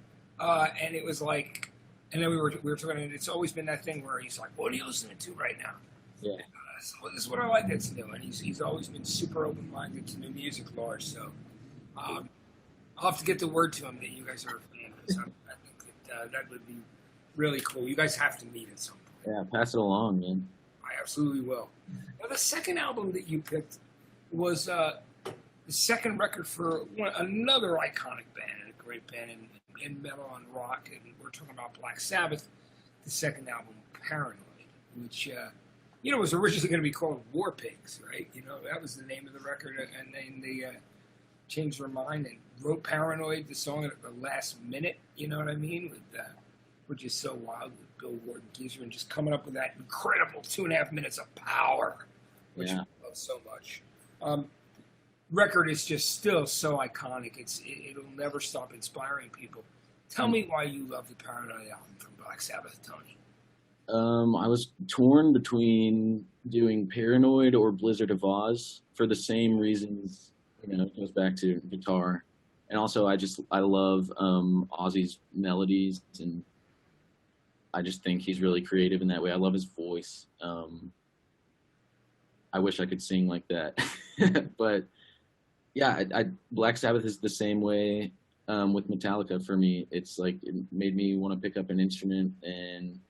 and it was like, and then we were talking. And it's always been that thing where he's like, "What are you listening to right now?" Yeah. So this is what I like to do, and he's always been super open-minded to new music, Lars. So I'll have to get the word to him that you guys are a fan of this. I think that would be really cool. You guys have to meet at some point. Yeah, pass it along, man. I absolutely will. Now, the second album that you picked was the second record for another iconic band, and a great band in metal and rock, and we're talking about Black Sabbath. The second album, Paranoid, which was originally going to be called War Pigs, right? That was the name of the record, and then they changed their mind and wrote Paranoid, the song, at the last minute. You know what I mean? Which is so wild with Bill Ward and Geezer, and just coming up with that incredible 2.5 minutes of power, which I love so much. Record is just still so iconic. It'll never stop inspiring people. Tell me why you love the Paranoid album from Black Sabbath, Tony. I was torn between doing Paranoid or Blizzard of Oz for the same reasons. It goes back to guitar, and also I love Ozzy's melodies, and I just think he's really creative in that way. I love his voice. I wish I could sing like that, but yeah, Black Sabbath is the same way with Metallica for me. It's like it made me want to pick up an instrument, and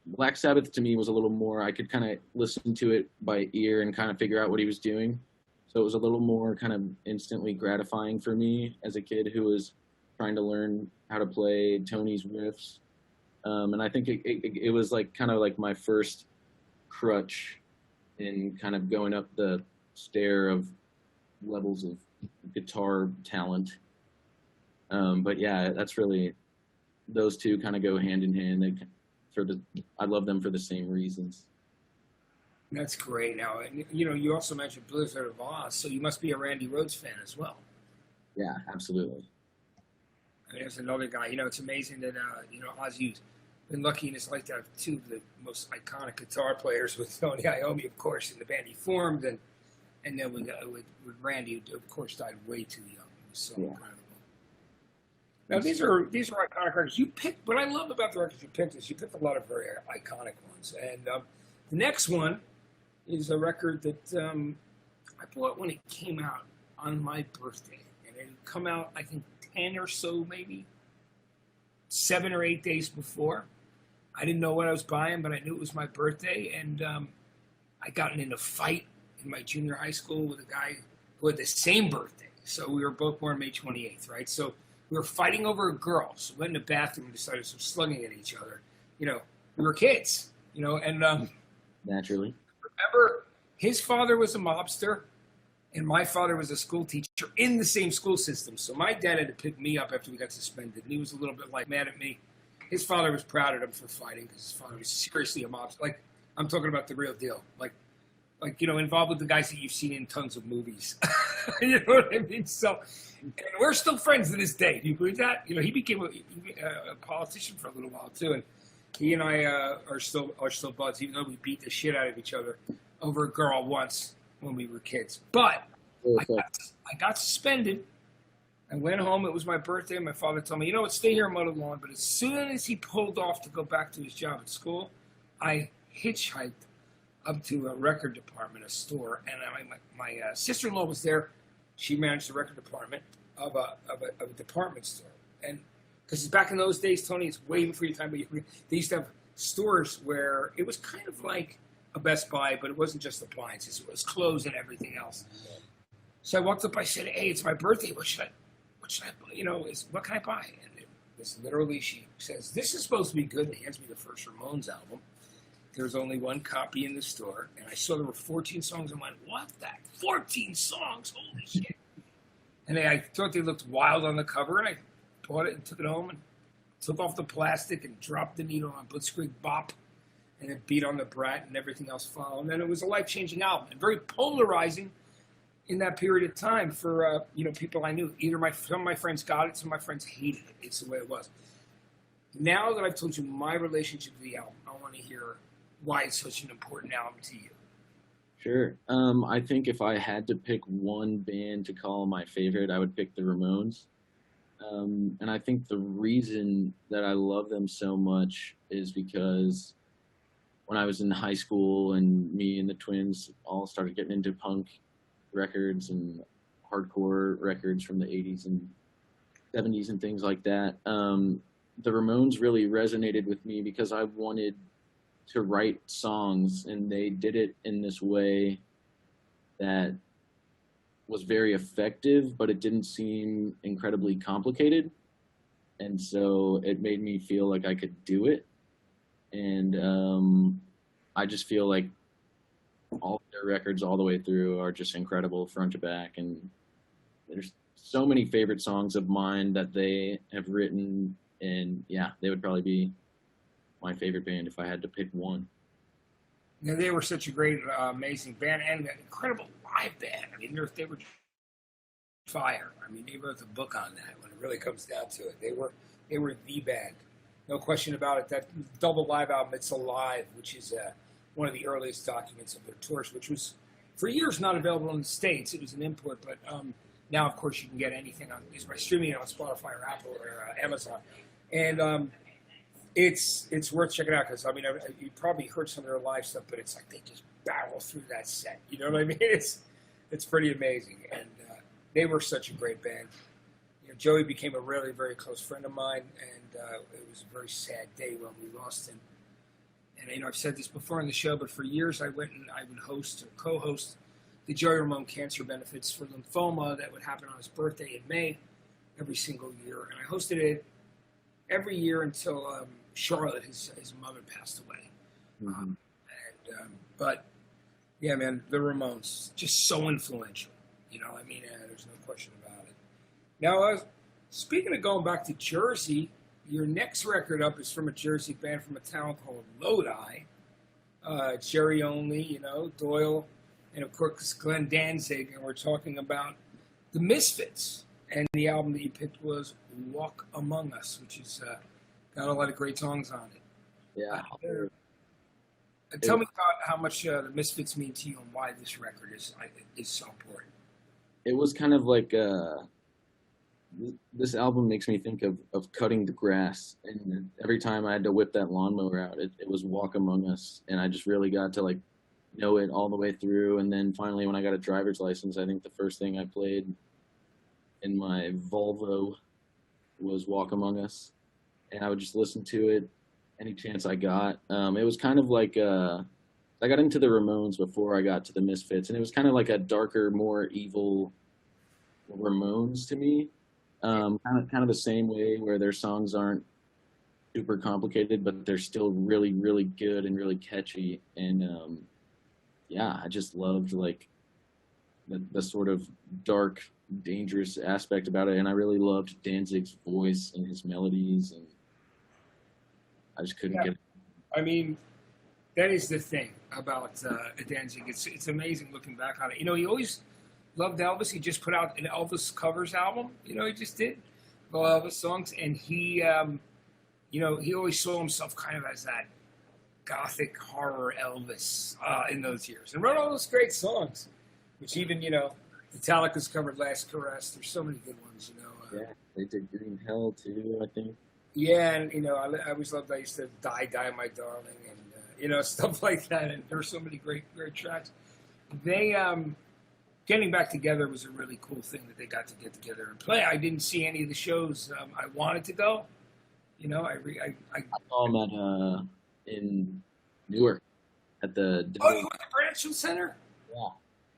Black Sabbath to me was a little more, I could kind of listen to it by ear and kind of figure out what he was doing. So it was a little more kind of instantly gratifying for me as a kid who was trying to learn how to play Tony's riffs. And I think it was like kind of like my first crutch in kind of going up the stair of levels of guitar talent. But yeah, that's really, those two kind of go hand in hand. I love them for the same reasons. That's great. Now, you also mentioned Blizzard of Oz, so you must be a Randy Rhoads fan as well. Yeah, absolutely. I mean, there's another guy. It's amazing that Ozzy's been lucky in his life to have two of the most iconic guitar players with Tony Iommi, of course, in the band he formed, and then with Randy, who of course died way too young. It was so incredible. Now, these are iconic records. You picked, what I love about the records you picked is you picked a lot of very iconic ones. And the next one is a record that I bought when it came out on my birthday. And it had come out, I think, 10 or so, maybe 7 or 8 days before. I didn't know what I was buying, but I knew it was my birthday. And I got in a fight in my junior high school with a guy who had the same birthday. So we were both born May 28th, right? So we were fighting over a girl. So we went in the bathroom and decided to start slugging at each other. We were kids, and naturally. Remember, his father was a mobster, and my father was a school teacher in the same school system. So my dad had to pick me up after we got suspended, and he was a little bit mad at me. His father was proud of him for fighting because his father was seriously a mobster. Like, I'm talking about the real deal. Like involved with the guys that you've seen in tons of movies. You know what I mean? So, and we're still friends to this day. Do you believe that? He became a politician for a little while too, and he and I are still buds, even though we beat the shit out of each other over a girl once when we were kids. But I got suspended. I went home. It was my birthday. My father told me, stay here and mow the lawn. But as soon as he pulled off to go back to his job at school, I hitchhiked up to a record department, a store, and my sister-in-law was there. She managed the record department of a department store, and because back in those days, Tony, it's way before your time, but they used to have stores where it was kind of like a Best Buy, but it wasn't just appliances; it was clothes and everything else. So I walked up. I said, "Hey, it's my birthday. What can I buy?" And it was literally, she says, "This is supposed to be good," and hands me the first Ramones album. There's only one copy in the store, and I saw there were 14 songs. I went, what that? 14 songs? Holy shit. And I thought they looked wild on the cover, and I bought it and took it home and took off the plastic and dropped the needle on Blitzkrieg Bop and then Beat on the Brat and everything else followed. And then it was a life-changing album and very polarizing in that period of time for people I knew. Either some of my friends got it, some of my friends hated it. It's the way it was. Now that I've told you my relationship with the album, I want to hear why it's such an important album to you. Sure. I think if I had to pick one band to call my favorite, I would pick the Ramones. And I think the reason that I love them so much is because when I was in high school and me and the twins all started getting into punk records and hardcore records from the 80s and 70s and things like that, the Ramones really resonated with me because I wanted to write songs, and they did it in this way that was very effective, but it didn't seem incredibly complicated. And so it made me feel like I could do it. And I just feel like all their records all the way through are just incredible front to back. And there's so many favorite songs of mine that they have written. And yeah, they would probably be my favorite band if I had to pick one. Now, they were such a great, amazing band and an incredible live band. I mean, they were fire. I mean, they wrote the book on that when it really comes down to it. They were the band. No question about it. That double live album, It's Alive, which is one of the earliest documents of their tours, which was for years not available in the States. It was an import, but now, of course, you can get anything on these by streaming it on Spotify or Apple or Amazon. And it's worth checking out because, I mean, you probably heard some of their live stuff, but it's like they just barrel through that set. You know what I mean? It's pretty amazing. And they were such a great band. You know, Joey became a really, very close friend of mine, and it was a very sad day when we lost him. And, you know, I've said this before on the show, but for years I would host or co-host the Joey Ramone Cancer Benefits for lymphoma that would happen on his birthday in May every single year. And I hosted it every year until Charlotte, his mother, passed away. Mm-hmm. But, yeah, man, the Ramones, just so influential. You know, I mean, there's no question about it. Now, speaking of going back to Jersey, your next record up is from a Jersey band from a town called Lodi. Jerry Only, you know, Doyle, and of course Glenn Danzig, and we're talking about the Misfits. And the album that you picked was Walk Among Us, which has got a lot of great songs on it. Yeah. Tell me about how much the Misfits mean to you and why this record is so important. It was kind of like this album makes me think of cutting the grass, and every time I had to whip that lawnmower out, it was Walk Among Us, and I just really got to like know it all the way through. And then finally, when I got a driver's license, I think the first thing I played in my Volvo was Walk Among Us, and I would just listen to it any chance I got. It was kind of like I got into the Ramones before I got to the Misfits, and it was kind of like a darker, more evil Ramones to me. Kind of the same way where their songs aren't super complicated, but they're still really, really good and really catchy. And yeah, I just loved like the sort of dark, dangerous aspect about it, and I really loved Danzig's voice and his melodies, and I just couldn't get it. I mean, that is the thing about Danzig. It's amazing looking back on it. You know, he always loved Elvis. He just put out an Elvis covers album. You know, he just did all Elvis songs, and he, you know, he always saw himself kind of as that gothic horror Elvis in those years, and wrote all those great songs, which even, you know, Metallica's covered Last Caress. There's so many good ones, you know. Yeah, they did Green Hell too, I think. Yeah, and, you know, I always loved, I used to Die, My Darling, and, you know, stuff like that. And there were so many great tracks. They, getting back together was a really cool thing that they got to get together and play. I didn't see any of the shows I wanted to go. You know, I saw them in Newark at the... Oh, you went to the Prudential Center? Yeah.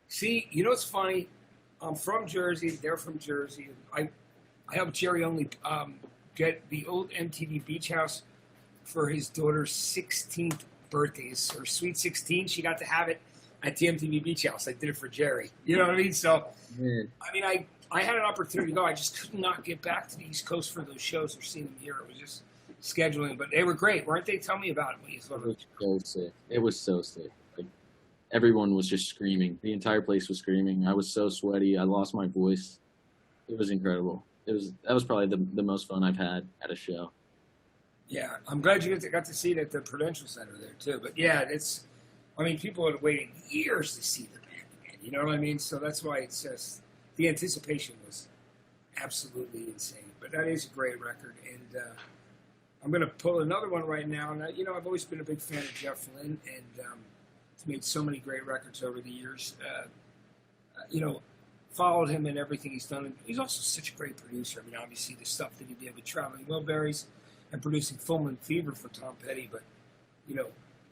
See, you know what's funny? I'm from Jersey. They're from Jersey. I helped Jerry Only get the old MTV Beach House for his daughter's 16th birthday. It's her sweet 16. She got to have it at the MTV Beach House. I did it for Jerry. You know what I mean? So, I mean, I had an opportunity to go. I just could not get back to the East Coast for those shows or seeing them here. scheduling, but they were great, weren't they? Tell me about it. When you It was so sick. It was so sick. Like, everyone was just screaming. The entire place was screaming. I was so sweaty. I lost my voice. It was incredible. That was probably the most fun I've had at a show. Yeah, I'm glad you got to see it at the Prudential Center there too. But yeah, people are waiting years to see the band again. You know what I mean? So that's why it's just the anticipation was absolutely insane. But that is a great record, and I'm going to pull another one right now. And I've always been a big fan of Jeff Lynne, and he's made so many great records over the years. Followed him in everything he's done. And he's also such a great producer. I mean, obviously the stuff that he did with Traveling Wilburys and producing Full Fever for Tom Petty, but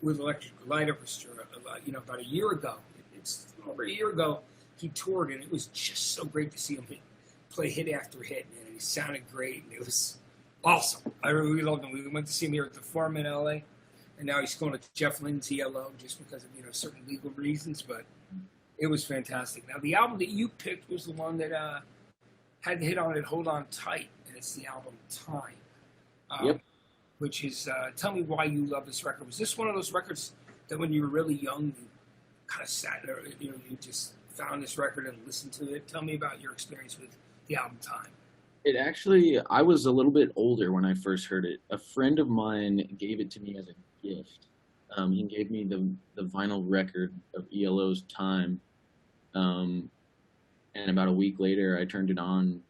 with Electric Light Orchestra, about a year ago, it's over a year ago, he toured, and it was just so great to see him play hit after hit, man. And he sounded great, and it was awesome. I really loved him. We went to see him here at the Forum in LA, and now he's going to Jeff Lynne's ELO just because of certain legal reasons, but it was fantastic. Now, the album that you picked was the one that had the hit on it, Hold On Tight, and it's the album Time. Yep. Which is, tell me why you love this record. Was this one of those records that when you were really young, you kind of sat there, you just found this record and listened to it? Tell me about your experience with the album Time. It actually, I was a little bit older when I first heard it. A friend of mine gave it to me as a gift. He gave me the vinyl record of ELO's Time. And about a week later, I turned it on.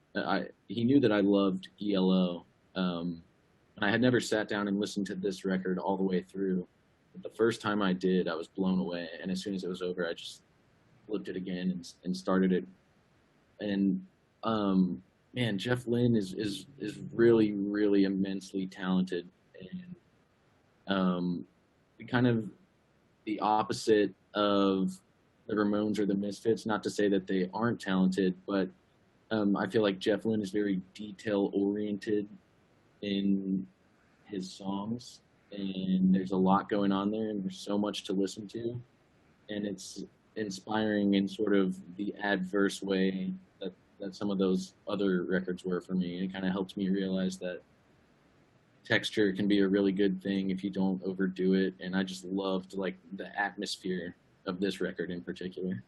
He knew that I loved ELO. And I had never sat down and listened to this record all the way through. But the first time I did, I was blown away. And as soon as it was over, I just flipped it again and started it. And man, Jeff Lynne is really, really immensely talented, and kind of the opposite of the Ramones or the Misfits. Not to say that they aren't talented, but I feel like Jeff Lynne is very detail oriented in his songs, and there's a lot going on there, and there's so much to listen to, and it's inspiring in sort of the adverse way that some of those other records were for me. It kind of helped me realize that texture can be a really good thing if you don't overdo it, and I just loved like the atmosphere of this record in particular.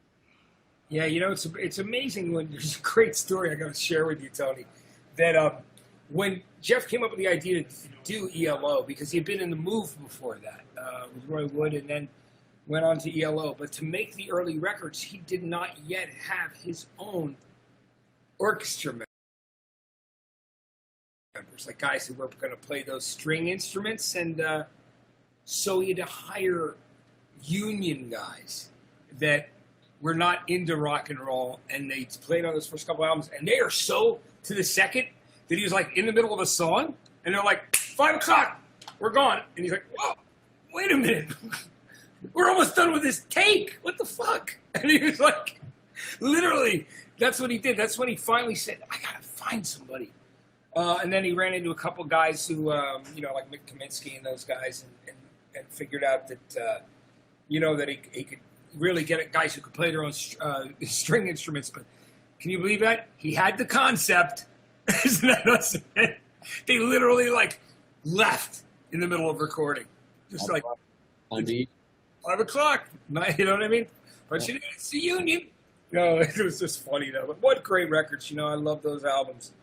Yeah, it's amazing when there's a great story I got to share with you, Tony, that when Jeff came up with the idea to do ELO, because he had been in the Move before that with Roy Wood, and then went on to ELO, but to make the early records, he did not yet have his own orchestra members, like guys who were going to play those string instruments, and so he had to hire union guys that were not into rock and roll, and they played on those first couple albums, and they are so to the second that he was like in the middle of a song, and they're like, 5 o'clock, we're gone, and he's like, whoa, wait a minute, we're almost done with this take, what the fuck? And he was like, literally, that's what he did. That's when he finally said, I gotta find somebody. And then he ran into a couple guys who, like Mick Kaminsky and those guys, and figured out that, that he could really get guys who could play their own string instruments. But can you believe that? He had the concept. Isn't that awesome? They literally left in the middle of recording. Just like 5 o'clock. You know what I mean? But it's the union. It was just funny though. But what great records! I love those albums.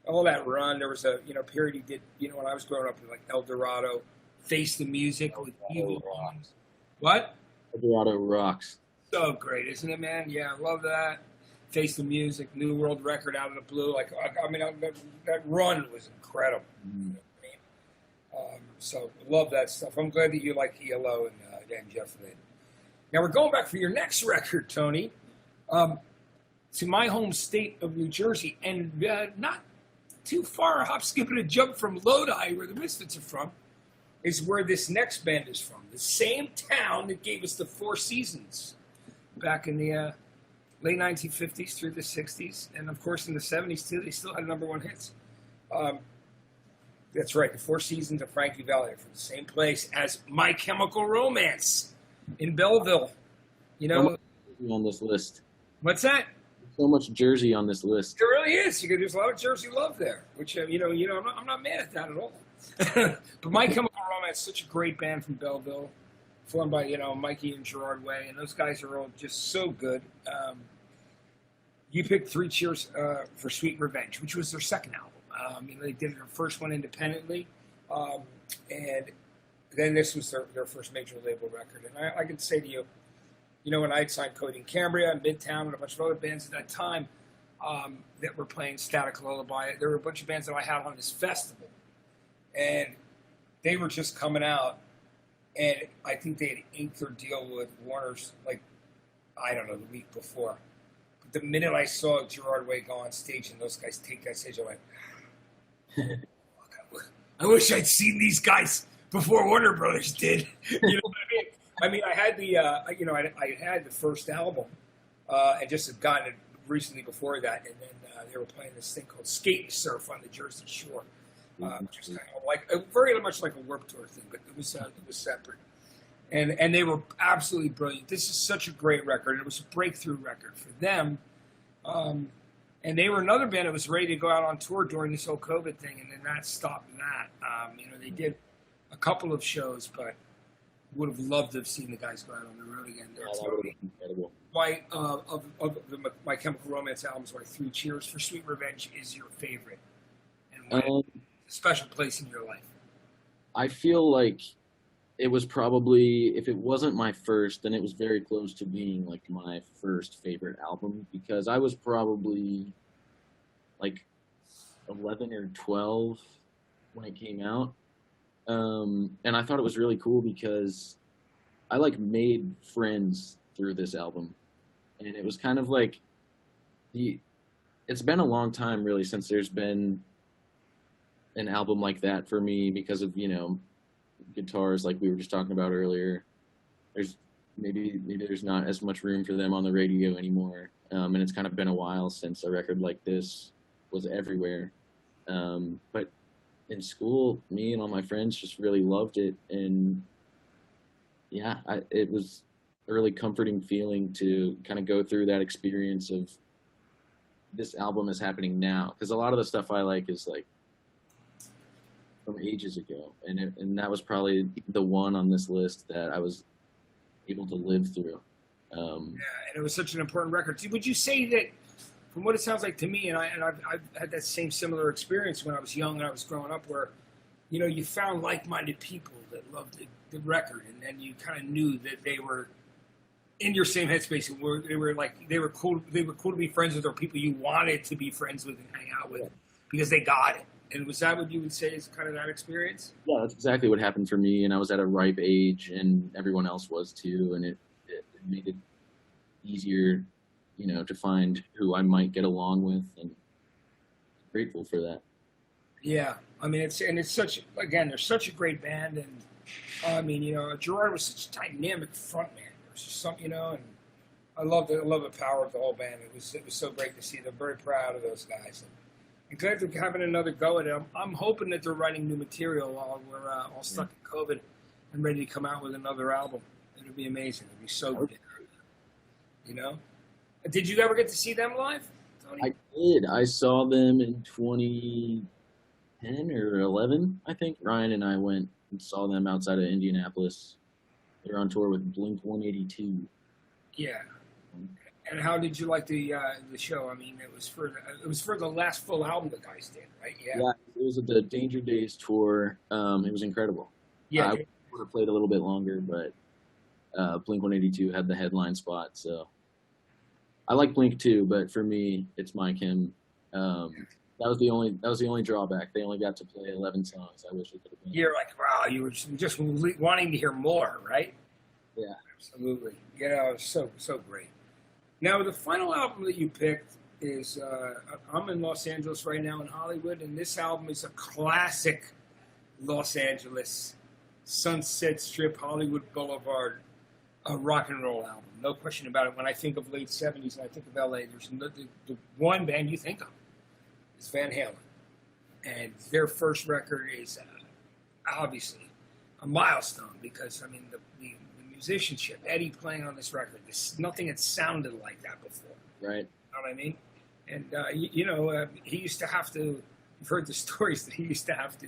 All that run. There was a period he did. When I was growing up, like El Dorado, Face the Music with Evil Ones. What? El Dorado rocks. So great, isn't it, man? Yeah, I love that. Face the Music, New World Record, Out of the Blue. That run was incredible. Mm-hmm. So love that stuff. I'm glad that you like ELO and Jeff Lynne. Now we're going back for your next record, Tony. To my home state of New Jersey, and not too far, a hop, skip, and a jump from Lodi, where the Misfits are from, is where this next band is from. The same town that gave us the Four Seasons back in the late 1950s through the 60s, and of course in the 70s too. They still had number one hits. That's right, the Four Seasons of Frankie Valli are from the same place as My Chemical Romance in Belleville. On this list. What's that? So much Jersey on this list. There really is. There's a lot of Jersey love there, which I'm not mad at that at all. But My Chemical Romance, such a great band from Belleville, formed by, Mikey and Gerard Way, and those guys are all just so good. You picked Three Cheers for Sweet Revenge, which was their second album. They did their first one independently, and then this was their first major label record. And I can say to you, when I had signed Cody and Cambria and Midtown and a bunch of other bands at that time that were playing Static Lullaby, there were a bunch of bands that I had on this festival. And they were just coming out, and I think they had inked their deal with Warner's, the week before. But the minute I saw Gerard Way go on stage and those guys take that stage, I went, I wish I'd seen these guys before Warner Brothers did. You know what I mean? I had the, I had the first album, and just had gotten it recently before that, and then they were playing this thing called Skate and Surf on the Jersey Shore, which was kind of very much like a Warped Tour thing, but it was separate, and they were absolutely brilliant. This is such a great record. It was a breakthrough record for them, and they were another band that was ready to go out on tour during this whole COVID thing, and then that stopped that. They did a couple of shows, but would have loved to have seen the guys go out on the road again. They're totally incredible. Why of the My Chemical Romance albums, why Three Cheers for Sweet Revenge is your favorite, and why it's a special place in your life? I feel like it was probably, if it wasn't my first, then it was very close to being like my first favorite album, because I was probably like 11 or 12 when it came out. And I thought it was really cool because I made friends through this album, and it was kind of like it's been a long time really since there's been an album like that for me, because of, guitars like we were just talking about earlier. There's maybe there's not as much room for them on the radio anymore. And it's kind of been a while since a record like this was everywhere. But in school, me and all my friends just really loved it, and yeah, it was a really comforting feeling to kind of go through that experience of this album is happening now, because a lot of the stuff I like is from ages ago, and that was probably the one on this list that I was able to live through. And it was such an important record. Would you say that, from what it sounds like to me, and I've had that same similar experience when I was young and I was growing up, where, you found like-minded people that loved the record, and then you kind of knew that they were in your same headspace, and they were cool to be friends with, or people you wanted to be friends with and hang out with because they got it. And was that what you would say is kind of that experience? Yeah, that's exactly what happened for me, and I was at a ripe age, and everyone else was too, and it made it easier, to find who I might get along with, and I'm grateful for that. Yeah, it's such, again, they're such a great band, and Gerard was such a dynamic frontman. There's just something, and I love the power of the whole band. It was so great to see them. Very proud of those guys. And glad they're having another go at it. I'm hoping that they're writing new material while we're all stuck in COVID and ready to come out with another album. It would be amazing. It would be so good. Did you ever get to see them live, Tony? I did. I saw them in 2010 or 11, I think. Ryan and I went and saw them outside of Indianapolis. They were on tour with Blink 182. Yeah. And how did you like the show? It was for the last full album the guys did, right? Yeah. Yeah, it was the Danger Days tour. It was incredible. Yeah. I would have played a little bit longer, but Blink 182 had the headline spot, so I like Blink too, but for me, it's My Chem. That was the only drawback. They only got to play 11 songs. I wish it could have been. You're like, wow, you were just wanting to hear more, right? Yeah, absolutely. Yeah, it was so great. Now, the final album that you picked is I'm in Los Angeles right now in Hollywood, and this album is a classic Los Angeles Sunset Strip, Hollywood Boulevard, a rock and roll album. No question about it. When I think of late 70s and I think of LA, there's the one band you think of is Van Halen. And their first record is obviously a milestone because, the musicianship, Eddie playing on this record, nothing had sounded like that before. Right. You know what I mean? And, he used to have to, you've heard the stories that he used to have to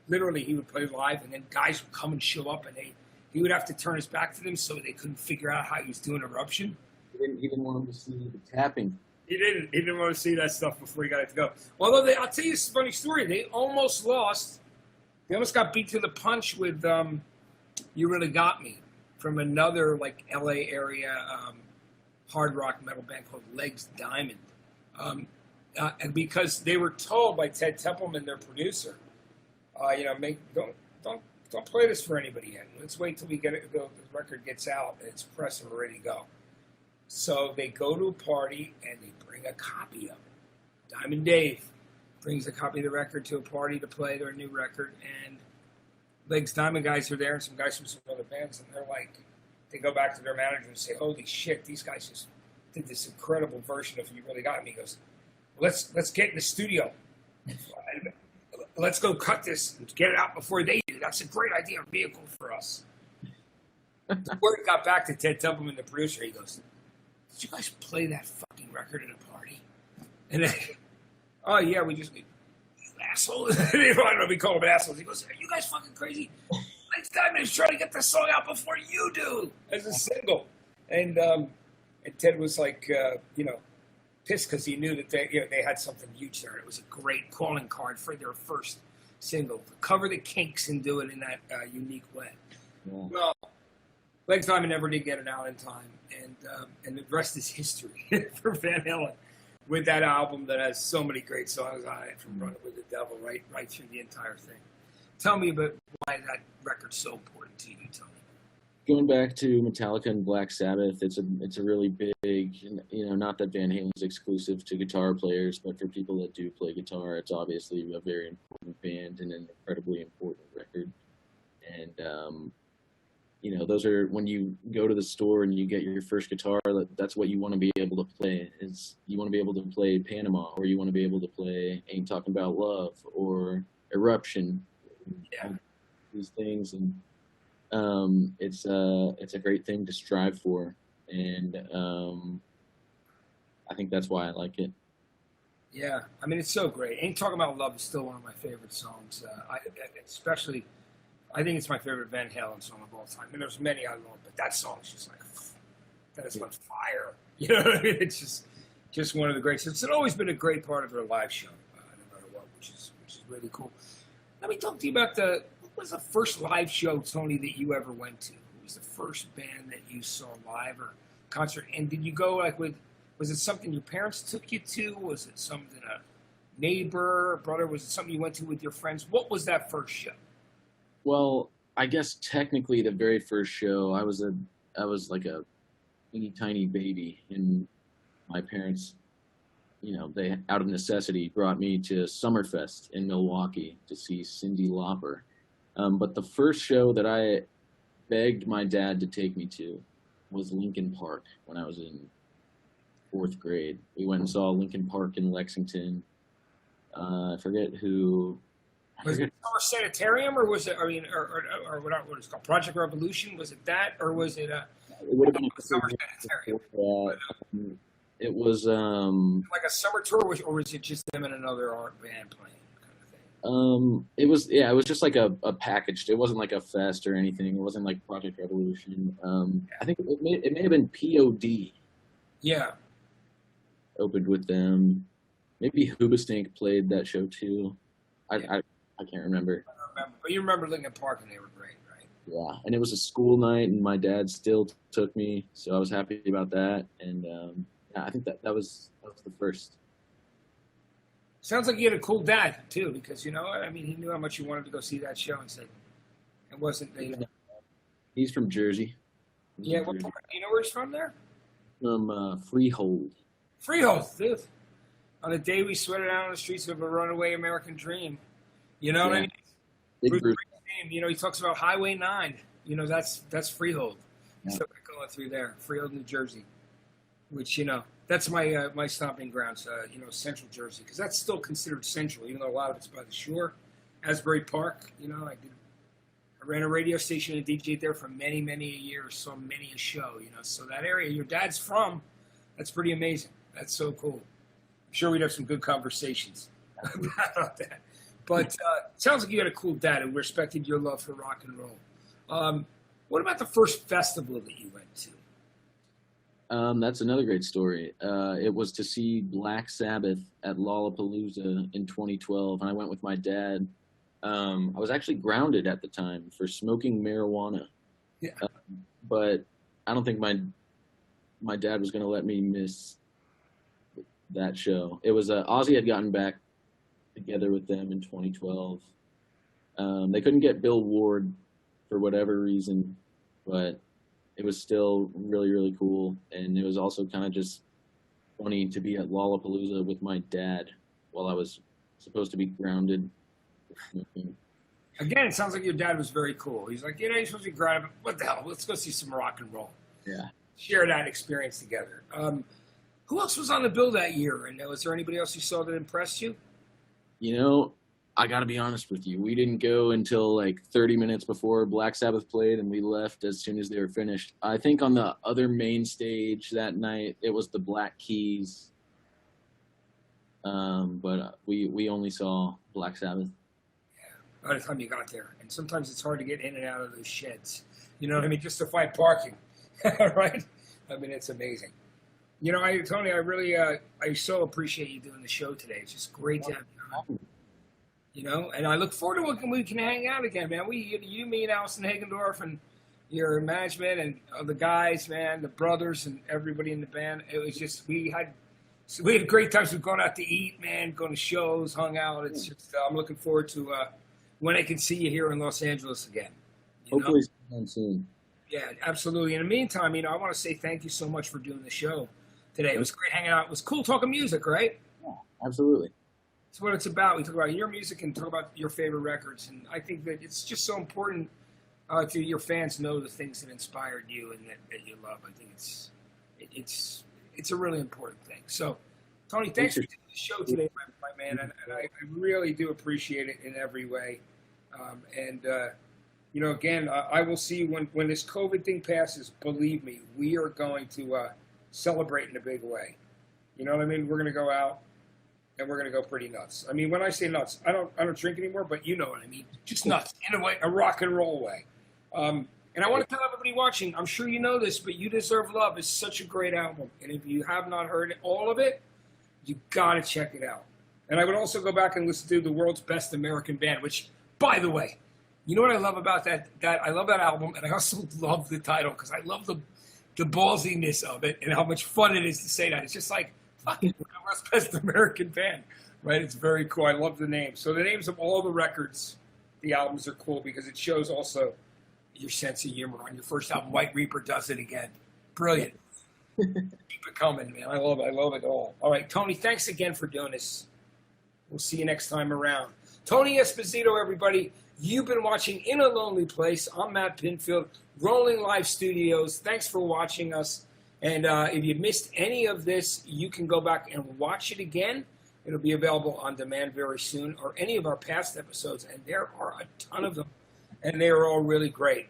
literally he would play live, and then guys would come and show up, and he would have to turn his back to them so they couldn't figure out how he was doing Eruption. He didn't want them to see the tapping. He didn't want to see that stuff before he got it to go. Although I'll tell you a funny story. They almost lost. They almost got beat to the punch with "You Really Got Me" from another like L.A. area hard rock metal band called Legs Diamond, and because they were told by Ted Templeman, their producer, don't play this for anybody yet. Let's wait till the record gets out and it's pressed and ready to go. So they go to a party and they bring a copy of it. Diamond Dave brings a copy of the record to a party to play their new record, and Legs Diamond guys are there and some guys from some other bands, and they're like, they go back to their manager and say, "Holy shit, these guys just did this incredible version of You Really Got Me." He goes, let's get in the studio. Let's go cut this and get it out before they do. That's a great idea, a vehicle for us. Before he got back to Ted Templeman, the producer, he goes, "Did you guys play that fucking record at a party?" And then, "Oh yeah, we just, you assholes." I don't know if we call them assholes. He goes, "Are you guys fucking crazy? Next time is trying to get this song out before you do as a single." And Ted was like, pissed because he knew that they had something huge there. It was a great calling card for their first single. To cover the Kinks and do it in that unique way. Yeah. Well, Legs Diamond never did get it out in time, and the rest is history for Van Halen with that album that has so many great songs on it, from Running with the Devil right through the entire thing. Tell me about why that record's so important to you, Tony. Going back to Metallica and Black Sabbath, it's a really big, not that Van Halen's exclusive to guitar players, but for people that do play guitar, it's obviously a very important band and an incredibly important record. And, those are, when you go to the store and you get your first guitar, that's what you want to be able to play. You want to be able to play Panama, or you want to be able to play Ain't Talking About Love, or Eruption. Yeah. These things, and it's a great thing to strive for, and I think that's why I like it. Yeah, I mean, it's so great. Ain't Talking About Love is still one of my favorite songs. I think it's my favorite Van Halen song of all time. I mean, there's many I love, but that song is just like, that is on fire. You know what I mean? It's just one of the greats. It's always been a great part of their live show, no matter what, which is really cool. Let me talk to you about what was the first live show, Tony, that you ever went to? Who was the first band that you saw live or concert? And did you go was it something your parents took you to? Was it something a neighbor, a brother? Was it something you went to with your friends? What was that first show? Well, I guess technically the very first show, I was like a teeny tiny baby, and my parents, they out of necessity brought me to Summerfest in Milwaukee to see Cyndi Lauper. But the first show that I begged my dad to take me to was Linkin Park when I was in 4th grade. We went and saw Linkin Park in Lexington. I forget who. Was it Summer Sanitarium, or was it? I mean, or what is it called? Project Revolution? Was it that, or was it? It would have been Summer Sanitarium. It was like a summer tour, or was it just them and another art band playing, kind of thing? It was just like a package. It wasn't like a fest or anything. It wasn't like Project Revolution. I think it may have been POD. Yeah. Opened with them. Maybe Hoobastank played that show too. I can't remember. I don't remember. But you remember Linkin Park, and they were great, right? Yeah, and it was a school night, and my dad still took me, so I was happy about that. And I think that was the first. Sounds like you had a cool dad too, because he knew how much you wanted to go see that show, and said it wasn't. He's from Jersey. Yeah, what part? Do you know where he's from there? From Freehold. Freehold, dude. On a day we sweated out on the streets of a runaway American dream. You know what I mean? Big group. He talks about Highway 9. That's Freehold. Yeah. So we're going through there, Freehold, New Jersey, which, that's my stomping grounds, Central Jersey, because that's still considered central, even though a lot of it's by the shore. Asbury Park, I ran a radio station and DJ'd there for many, many a year, saw many a show, so that area your dad's from, that's pretty amazing. That's so cool. I'm sure we'd have some good conversations about that. But sounds like you had a cool dad who respected your love for rock and roll. What about the first festival that you went to? That's another great story. It was to see Black Sabbath at Lollapalooza in 2012, and I went with my dad. I was actually grounded at the time for smoking marijuana. Yeah. But I don't think my dad was going to let me miss that show. It was Ozzy had gotten back together with them in 2012. They couldn't get Bill Ward for whatever reason, but it was still really, really cool. And it was also kind of just funny to be at Lollapalooza with my dad while I was supposed to be grounded. Again, it sounds like your dad was very cool. He's like, you're supposed to be grounded. What the hell? Let's go see some rock and roll. Yeah. Share that experience together. Who else was on the bill that year? And was there anybody else you saw that impressed you? You know, I got to be honest with you. We didn't go until like 30 minutes before Black Sabbath played, and we left as soon as they were finished. I think on the other main stage that night, it was the Black Keys. But we only saw Black Sabbath. Yeah, by the time you got there. And sometimes it's hard to get in and out of those sheds. You know what I mean? Just to find parking. Right? I mean, it's amazing. You know, Tony, I really, I so appreciate you doing the show today. It's just great to have you on. You know, and I look forward to when we can hang out again, man. You, me, and Allison Hagendorf, and your management, and the guys, man, the brothers, and everybody in the band. It was just we had great times. We've gone out to eat, man, going to shows, hung out. It's just I'm looking forward to when I can see you here in Los Angeles again. Hopefully soon. Yeah, absolutely. In the meantime, you know, I want to say thank you so much for doing the show today. It was great hanging out. It was cool talking music, right? Yeah, absolutely. That's what it's about. We talk about your music and talk about your favorite records. And I think that it's just so important to your fans know the things that inspired you and that you love. I think it's a really important thing. So, Tony, thanks for doing the show today, my man. And I really do appreciate it in every way. You know, again, I will see when this COVID thing passes, believe me, we are going to celebrate in a big way. You know what I mean? We're going to go out. And we're going to go pretty nuts. I mean, when I say nuts, I don't drink anymore, but you know what I mean. Just nuts, in a way, a rock and roll way. And I want to tell everybody watching, I'm sure you know this, but You Deserve Love is such a great album. And if you have not heard all of it, you got to check it out. And I would also go back and listen to The World's Best American Band, which, by the way, you know what I love about that I love that album, and I also love the title because I love the ballsiness of it and how much fun it is to say that. It's just like, fucking World's Best American Band, right? It's very cool. I love the name. So the names of all the records, the albums are cool because it shows also your sense of humor. On your first album, White Reaper does it again. Brilliant. Keep it coming, man. I love it. I love it all. All right, Tony, thanks again for doing this. We'll see you next time around. Tony Esposito, everybody. You've been watching In a Lonely Place. I'm Matt Pinfield, Rolling Live Studios. Thanks for watching us. And if you missed any of this, you can go back and watch it again. It'll be available on demand very soon, or any of our past episodes. And there are a ton of them. And they are all really great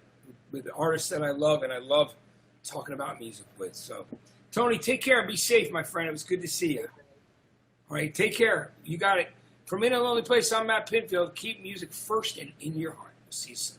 with artists that I love and I love talking about music with. So, Tony, take care. Be safe, my friend. It was good to see you. All right, take care. You got it. From In a Lonely Place, I'm Matt Pinfield. Keep music first and in your heart. We'll see you soon.